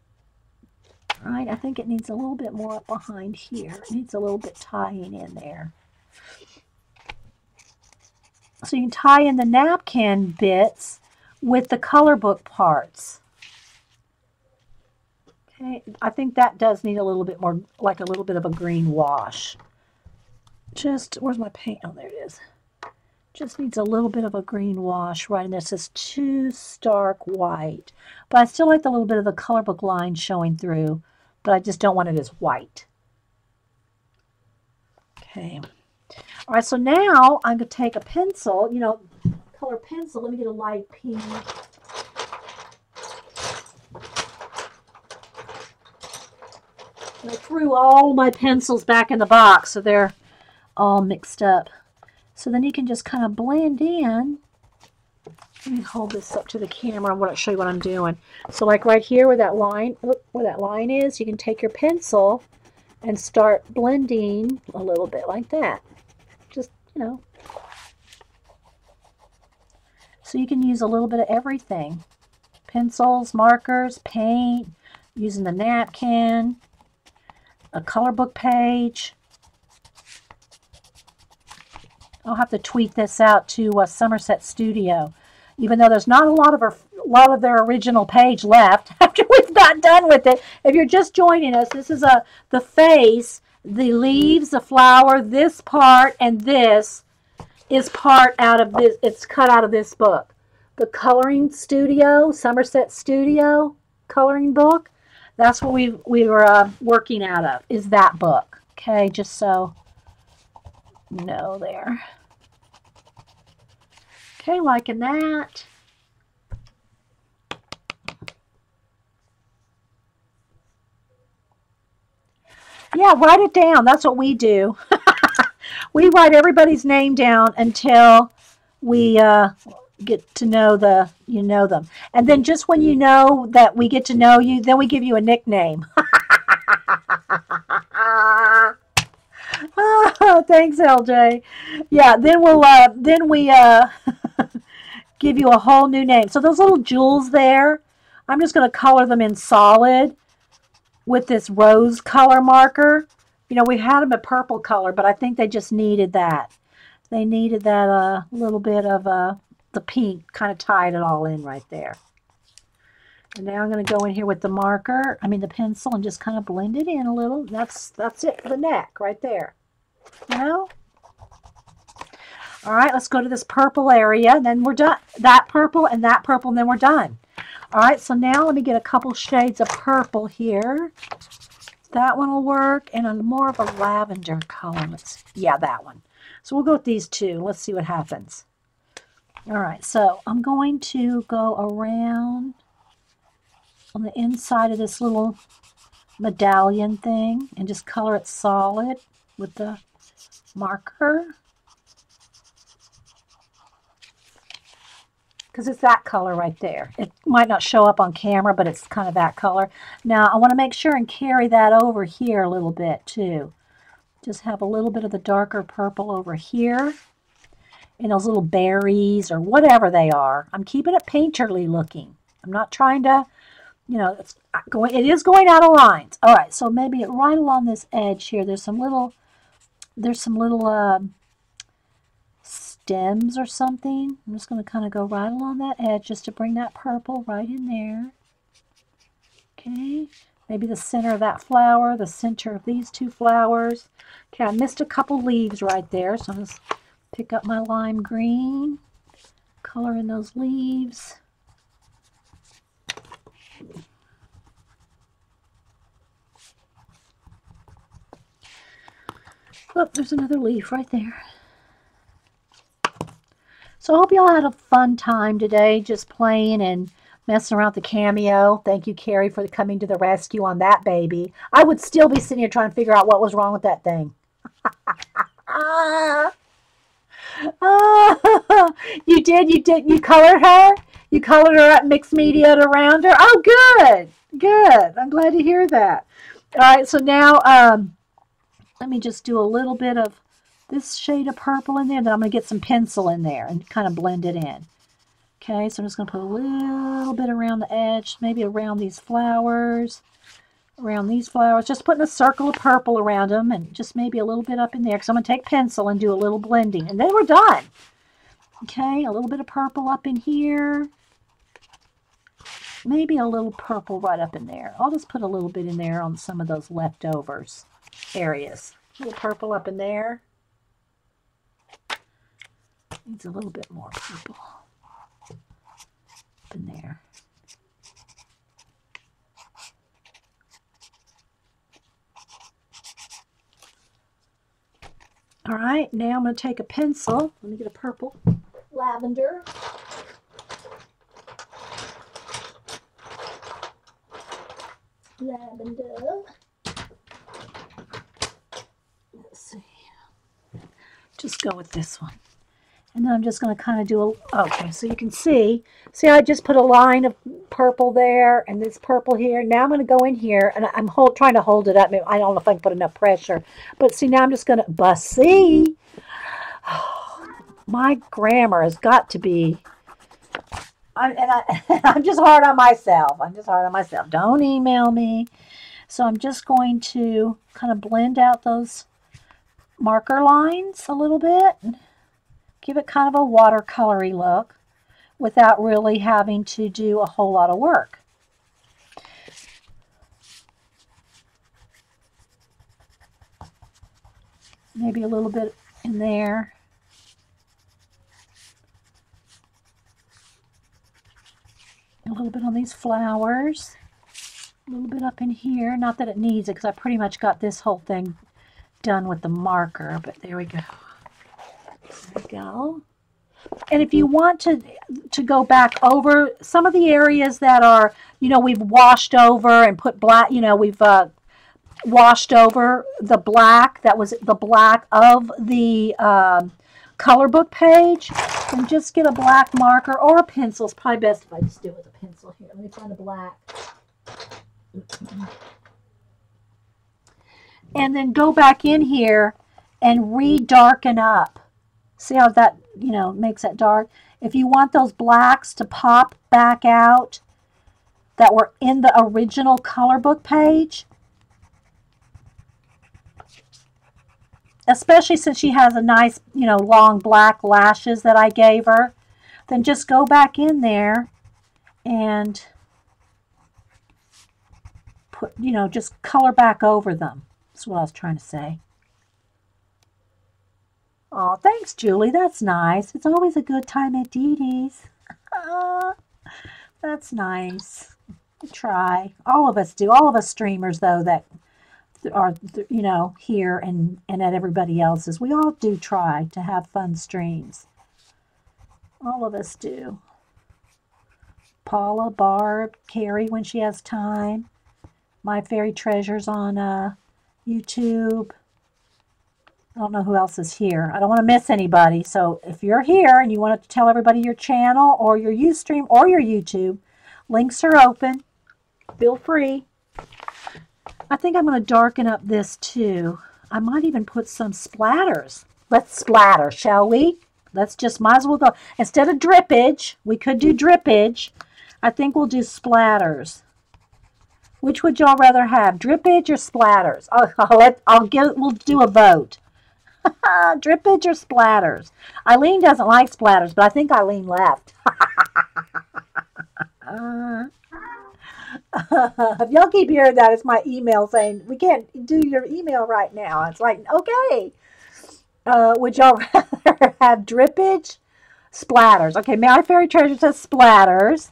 All right, I think it needs a little bit more up behind here. It needs a little bit tying in there. So you can tie in the napkin bits with the color book parts. Okay, I think that does need a little bit more, like a little bit of a green wash. Where's my paint? Oh, there it is. Just needs a little bit of a green wash right in there. It says too stark white. But I still like the little bit of the color book line showing through, but I just don't want it as white. Okay. All right, so now I'm going to take a pencil, color pencil. Let me get a light pink. I threw all my pencils back in the box, so they're all mixed up. So then you can just kind of blend in. Let me hold this up to the camera. I want to show you what I'm doing. So like right here where that line is, you can take your pencil and start blending a little bit like that. Just, So you can use a little bit of everything. Pencils, markers, paint, using the napkin, a color book page. I'll have to tweet this out to Somerset Studio, even though there's not a lot of their original page left after we've got done with it. If you're just joining us, this is the face, the leaves, the flower, this part, and this is part out of this. It's cut out of this book, the Coloring Studio, Somerset Studio coloring book. That's what we were working out of, is that book. Okay, just so you know there. Okay, liking that. Yeah, write it down. That's what we do. We write everybody's name down until we get to know them. And then just when you know that we get to know you, then we give you a nickname. Oh, thanks, LJ. Yeah, then we give you a whole new name. So those little jewels there, I'm just going to color them in solid with this rose color marker. You know, we had them a purple color, but I think they just needed that. They needed that little bit of the pink, kind of tied it all in right there. And now I'm going to go in here with the marker, the pencil, and just kind of blend it in a little. That's it for the neck right there. You know? All right, let's go to this purple area, and then we're done. That purple, and then we're done. All right, so now let me get a couple shades of purple here. That one will work, and more of a lavender color. Yeah, that one. So we'll go with these two. Let's see what happens. All right, so I'm going to go around on the inside of this little medallion thing and just color it solid with the marker. Because it's that color right there. It might not show up on camera, but it's kind of that color. Now, I want to make sure and carry that over here a little bit, too. Just have a little bit of the darker purple over here in those little berries or whatever they are. I'm keeping it painterly looking. I'm not trying to, it is going out of lines. All right, so maybe right along this edge here, there's some little stems or something. I'm just going to kind of go right along that edge just to bring that purple right in there. Okay, maybe the center of that flower, the center of these two flowers. Okay, I missed a couple leaves right there, so I'm just pick up my lime green, color in those leaves. Oh, there's another leaf right there. So I hope you all had a fun time today just playing and messing around with the Cameo. Thank you, Carrie, for coming to the rescue on that baby. I would still be sitting here trying to figure out what was wrong with that thing. You did? You colored her? You colored her up, mixed media around her? Oh, good. Good. I'm glad to hear that. All right, so now let me just do a little bit of this shade of purple in there. Then I'm going to get some pencil in there and kind of blend it in. Okay, so I'm just going to put a little bit around the edge, maybe around these flowers. Just putting a circle of purple around them and just maybe a little bit up in there because I'm going to take pencil and do a little blending. And then we're done. Okay, a little bit of purple up in here. Maybe a little purple right up in there. I'll just put a little bit in there on some of those leftovers areas. A little purple up in there. Needs a little bit more purple up in there. All right, now I'm going to take a pencil. Let me get a purple lavender. Let's see. Just go with this one. And then I'm just going to kind of do okay, so you can see I just put a line of purple there and this purple here. Now I'm going to go in here and I'm trying to hold it up. I don't know if I can put enough pressure. But see, now I'm just going to, see, my grammar has got to be, I'm just hard on myself. Don't email me. So I'm just going to kind of blend out those marker lines a little bit. Give it kind of a watercolory look without really having to do a whole lot of work. Maybe a little bit in there. A little bit on these flowers. A little bit up in here. Not that it needs it because I pretty much got this whole thing done with the marker, but there we go. There we go. And if you want to go back over some of the areas that are, you know, we've washed over and put black, you know, we've washed over the black, that was the black of the color book page, then just get a black marker or a pencil. It's probably best if I just do it with a pencil here. Let me find a black. And then go back in here and re-darken up. See how that, you know, makes that dark? If you want those blacks to pop back out that were in the original color book page, especially since she has a nice, you know, long black lashes that I gave her, then just go back in there and put, you know, just color back over them. That's what I was trying to say. Oh, thanks, Julie. That's nice. It's always a good time at Dede's. That's nice. Try. All of us do. All of us streamers, though, that are, you know, here and at everybody else's. We all do try to have fun streams. All of us do. Paula, Barb, Carrie when she has time. My Fairy Treasures on YouTube. I don't know who else is here. I don't want to miss anybody. So if you're here and you want to tell everybody your channel or your Ustream or your YouTube, links are open. Feel free. I think I'm going to darken up this too. I might even put some splatters. Let's splatter, shall we? Let's just, might as well go. Instead of drippage, we could do drippage. I think we'll do splatters. Which would y'all rather have, drippage or splatters? We'll do a vote. Drippage or splatters? Eileen doesn't like splatters, but I think Eileen left. If y'all keep hearing that, it's my email saying, we can't do your email right now. It's like, okay. Would y'all rather have drippage? Splatters. Okay, My Fairy Treasure says splatters.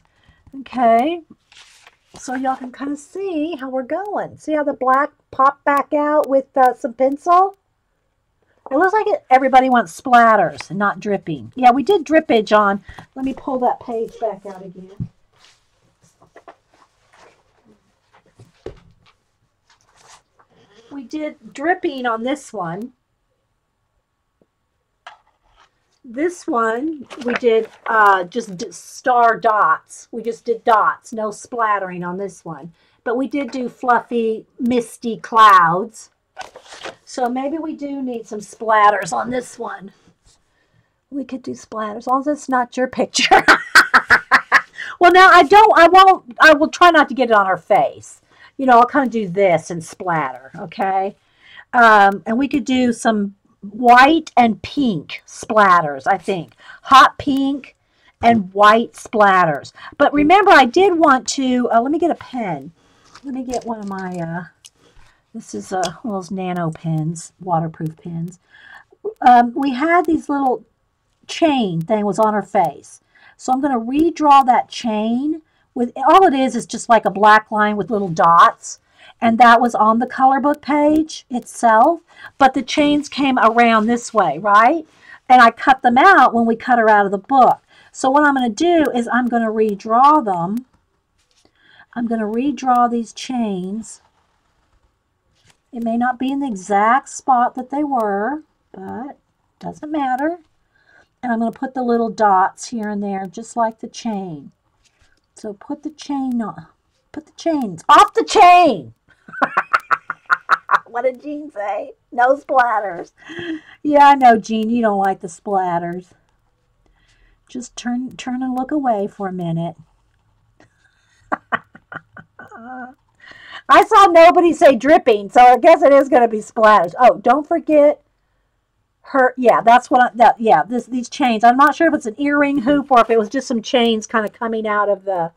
Okay. So y'all can kind of see how we're going. See how the black popped back out with some pencil? It looks like everybody wants splatters and not dripping. Yeah, we did drippage on. Let me pull that page back out again. We did dripping on this one. This one, we did just star dots. We just did dots, no splattering on this one. But we did do fluffy, misty clouds. So maybe we do need some splatters on this one. We could do splatters, as long as it's not your picture. Well, now I will try not to get it on her face. You know, I'll kind of do this and splatter, okay? And we could do some white and pink splatters, I think. Hot pink and white splatters. But remember, I did want to, let me get a pen. Let me get one of my, this is one of those nano pens, waterproof pens. We had these little chain thing was on her face. So I'm going to redraw that chain. With all it is just like a black line with little dots. And that was on the color book page itself. But the chains came around this way, right? And I cut them out when we cut her out of the book. So what I'm going to do is I'm going to redraw them. I'm going to redraw these chains. It may not be in the exact spot that they were, but it doesn't matter. And I'm going to put the little dots here and there, just like the chain. So put the chain on. Put the chains off the chain. What did Jean say? No splatters. Yeah, I know, Jean, you don't like the splatters. Just turn and look away for a minute. I saw nobody say dripping, so I guess it is going to be splatters. Oh, don't forget her. Yeah, that's what these chains. I'm not sure if it's an earring hoop or if it was just some chains kind of coming out of the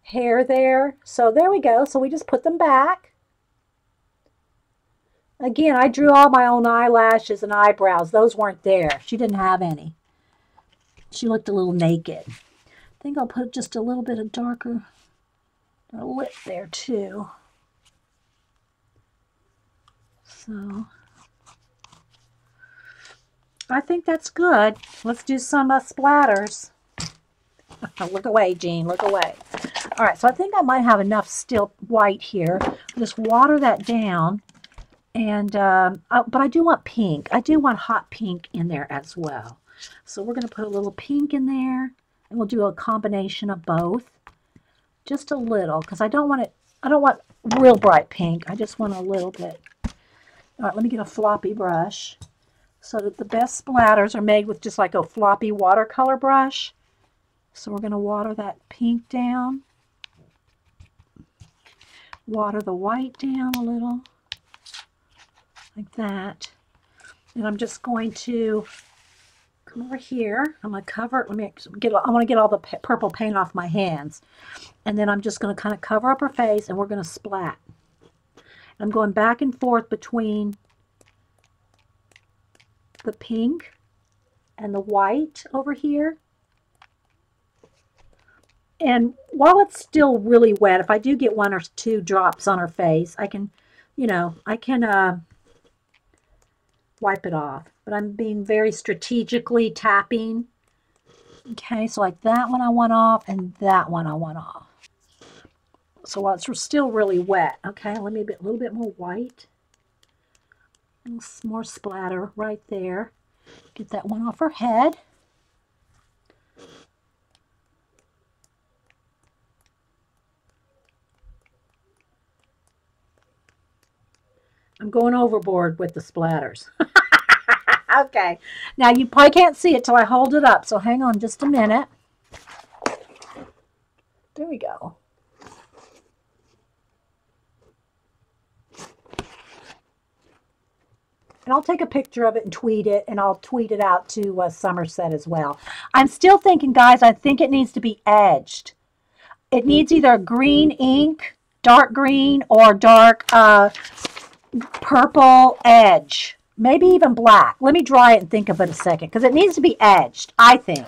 hair there. So there we go. So we just put them back. Again, I drew all my own eyelashes and eyebrows. Those weren't there. She didn't have any. She looked a little naked. I think I'll put just a little bit of darker lip there too. So I think that's good. Let's do some splatters. Look away, Jean. Look away. All right, so I think I might have enough still white here. Just water that down. And but I do want pink. I do want hot pink in there as well. So we're going to put a little pink in there. And we'll do a combination of both. Just a little, because I don't want it. I don't want real bright pink. I just want a little bit. All right, let me get a floppy brush. So that the best splatters are made with just like a floppy watercolor brush. So we're going to water that pink down. Water the white down a little. Like that. And I'm just going to come over here. I'm going to cover it. I want to get all the purple paint off my hands. And then I'm just going to kind of cover up her face and we're going to splat. I'm going back and forth between the pink and the white over here. And while it's still really wet, if I do get 1 or 2 drops on her face, I can, wipe it off. But I'm being very strategically tapping. Okay, so like that one I want off and that one I want off. So while it's still really wet, okay, let me a little bit more white. More splatter right there. Get that one off her head. I'm going overboard with the splatters. Okay. Now you probably can't see it till I hold it up, so hang on just a minute. There we go. And I'll take a picture of it and tweet it, and I'll tweet it out to Somerset as well. I'm still thinking, guys, I think it needs to be edged. It needs either green ink, dark green, or dark purple edge. Maybe even black. Let me dry it and think of it a second, because it needs to be edged, I think.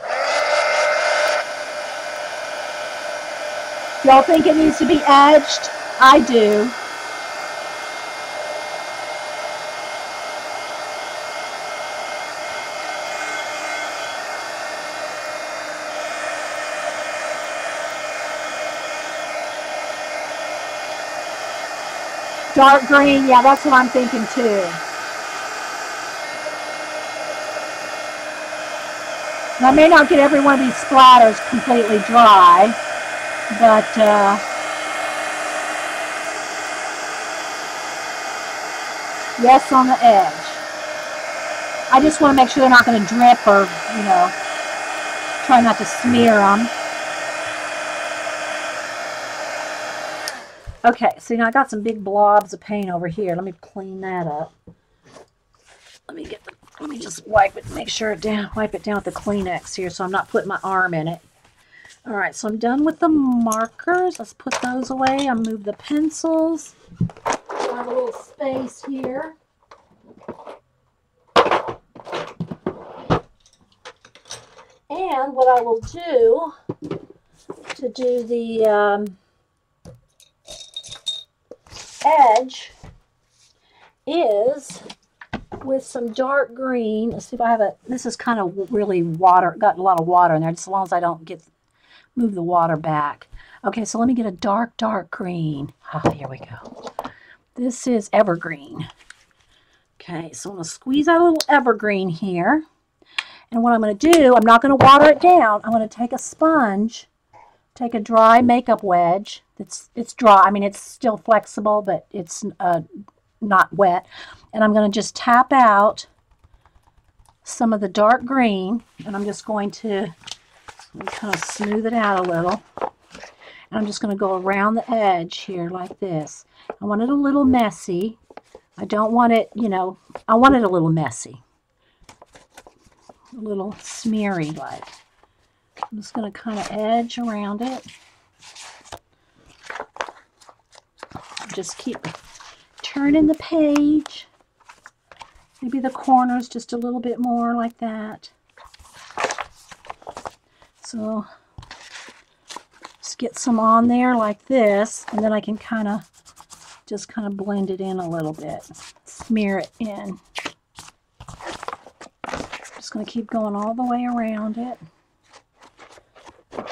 Y'all think it needs to be edged? I do. Dark green, yeah, that's what I'm thinking too. Now, I may not get every one of these splatters completely dry, but yes, on the edge. I just want to make sure they're not going to drip or, try not to smear them. Okay, so now I got some big blobs of paint over here. Let me clean that up. Let me just wipe it, make sure wipe it down with the Kleenex here so I'm not putting my arm in it. All right, so I'm done with the markers. Let's put those away. I'll move the pencils. I have a little space here. And what I will do to do the edge is with some dark green. Let's see if I have this is kind of really got a lot of water in there, just as long as I don't move the water back. Okay, so let me get a dark green. Here we go. This is evergreen. Okay, so I'm going to squeeze out a little evergreen here. And what I'm going to do, I'm not going to water it down. I'm going to take a sponge, take a dry makeup wedge. It's dry. I mean, it's still flexible, but it's not wet. And I'm going to just tap out some of the dark green, and I'm just going to kind of smooth it out a little. And I'm just going to go around the edge here like this. I want it a little messy. I don't want it, I want it a little messy. A little smeary like. I'm just going to kind of edge around it. Just keep turning the page. Maybe the corners just a little bit more like that. So just get some on there like this, and then I can just kind of blend it in a little bit. Smear it in. Just going to keep going all the way around it.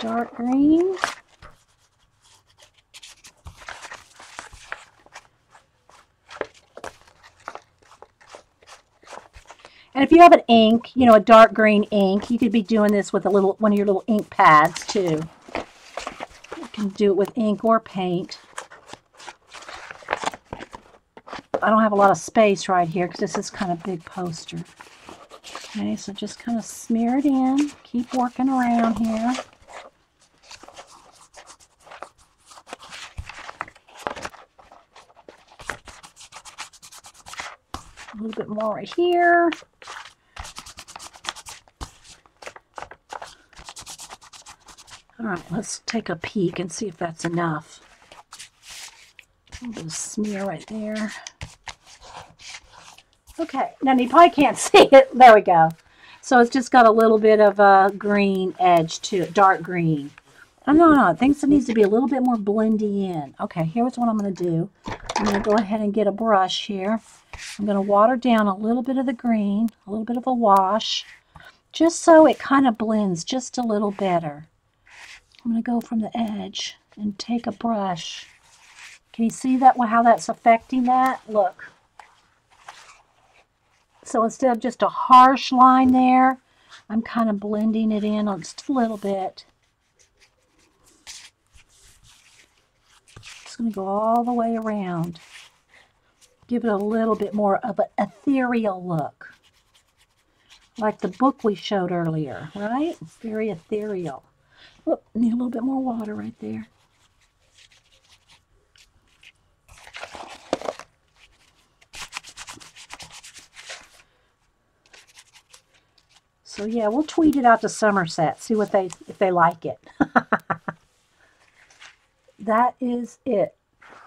Dark green. And if you have an ink, you know, a dark green ink, you could be doing this with one of your little ink pads too. You can do it with ink or paint. I don't have a lot of space right here because this is kind of big poster. Okay, so just kind of smear it in. Keep working around here. A little bit more right here. All right, let's take a peek and see if that's enough. A little bit of smear right there. Okay, now you probably can't see it. There we go. So it's just got a little bit of a green edge to it, dark green. Oh, no, it thinks it needs to be a little bit more blendy in. Okay, here's what I'm going to do. I'm going to go ahead and get a brush here. I'm going to water down a little bit of the green, a little bit of a wash, just so it kind of blends just a little better. I'm going to go from the edge and take a brush. Can you see that, how that's affecting that? Look. So instead of just a harsh line there, I'm kind of blending it in just a little bit. Just going to go all the way around. Give it a little bit more of an ethereal look. Like the book we showed earlier, right? It's very ethereal. Oop, need a little bit more water right there. So yeah, we'll tweet it out to Somerset, see what if they like it. That is it.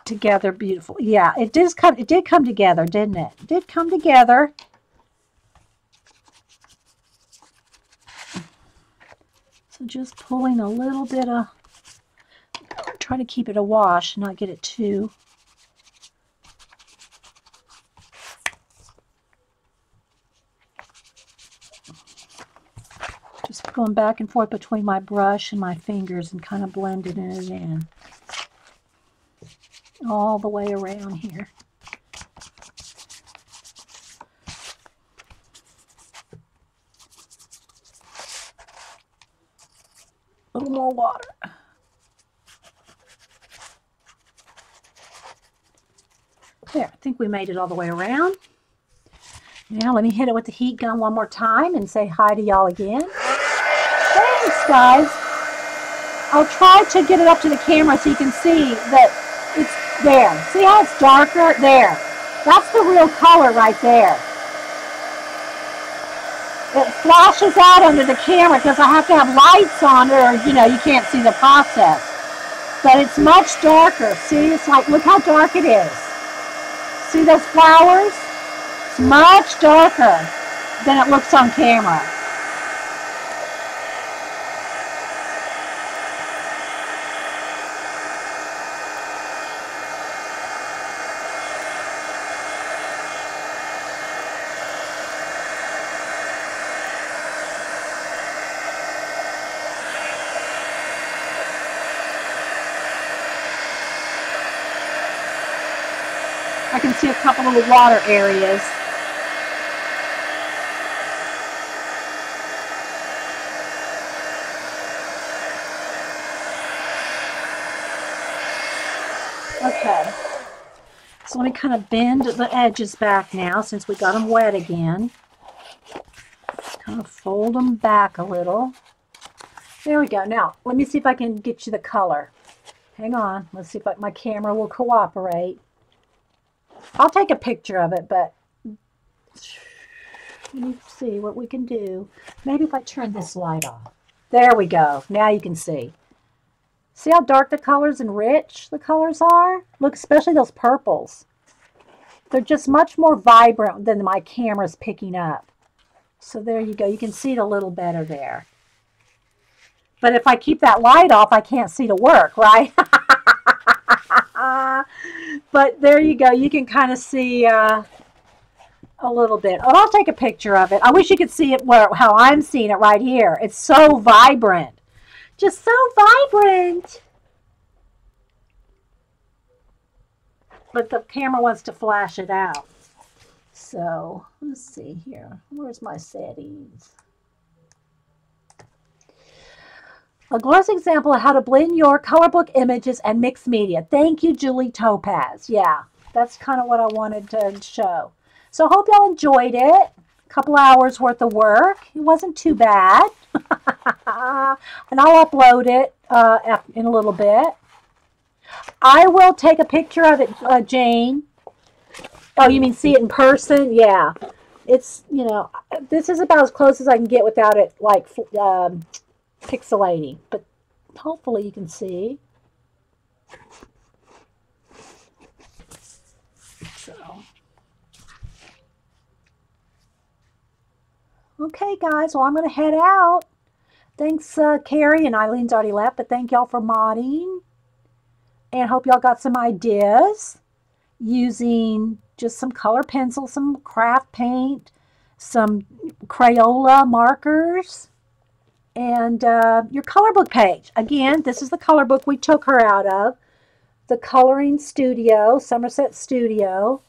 Together, beautiful. Yeah, it did come together, didn't it? It did come together. So just pulling a little bit of, try to keep it a wash, not get it too. Just going back and forth between my brush and my fingers and kind of blending it in. All the way around here. A little more water. There, I think we made it all the way around. Now let me hit it with the heat gun one more time and say hi to y'all again. Thanks, guys. I'll try to get it up to the camera so you can see that it's there. See how it's darker? There. That's the real color right there. It flashes out under the camera because I have to have lights on it or, you know, you can't see the process. But it's much darker. See, it's like, look how dark it is. See those flowers? It's much darker than it looks on camera. I can see a couple little water areas. Okay, so let me kind of bend the edges back now since we got them wet again. Kind of fold them back a little. There we go. Now, let me see if I can get you the color. Hang on. Let's see if my camera will cooperate. I'll take a picture of it, but let me see what we can do. Maybe if I turn this light off. There we go. Now you can see. See how dark the colors and rich the colors are? Look, especially those purples. They're just much more vibrant than my camera's picking up. So there you go. You can see it a little better there. But if I keep that light off, I can't see the work, right? But there you go. You can kind of see a little bit. Oh, I'll take a picture of it. I wish you could see it how I'm seeing it right here. It's so vibrant. Just so vibrant. But the camera wants to flash it out. So, let's see here. Where's my settings? A glorious example of how to blend your color book images and mixed media. Thank you, Julie Topaz. Yeah, that's kind of what I wanted to show. So I hope y'all enjoyed it. A couple hours worth of work. It wasn't too bad. And I'll upload it in a little bit. I will take a picture of it, Jane. Oh, you mean see it in person? Yeah. It's, you know, this is about as close as I can get without it, like, pixelating. But hopefully you can see. So. Okay, guys. Well, I'm going to head out. Thanks, Carrie, and Eileen's already left, but thank y'all for modding. And hope y'all got some ideas using just some color pencils, some craft paint, some Crayola markers, and your color book page. Again, this is the color book we took her out of, the Coloring Studio, Somerset Studio.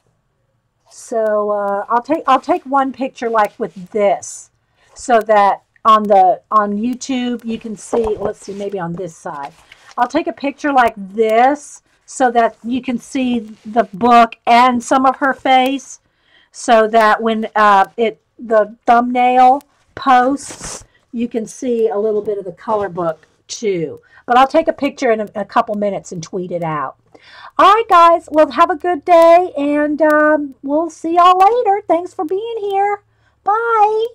So I'll take one picture like with this, so that on YouTube you can see. Let's see, maybe on this side. I'll take a picture like this so that you can see the book and some of her face, so that when the thumbnail posts, you can see a little bit of the color book too. But I'll take a picture in a couple minutes and tweet it out. All right, guys. Well, have a good day, and we'll see y'all later. Thanks for being here. Bye.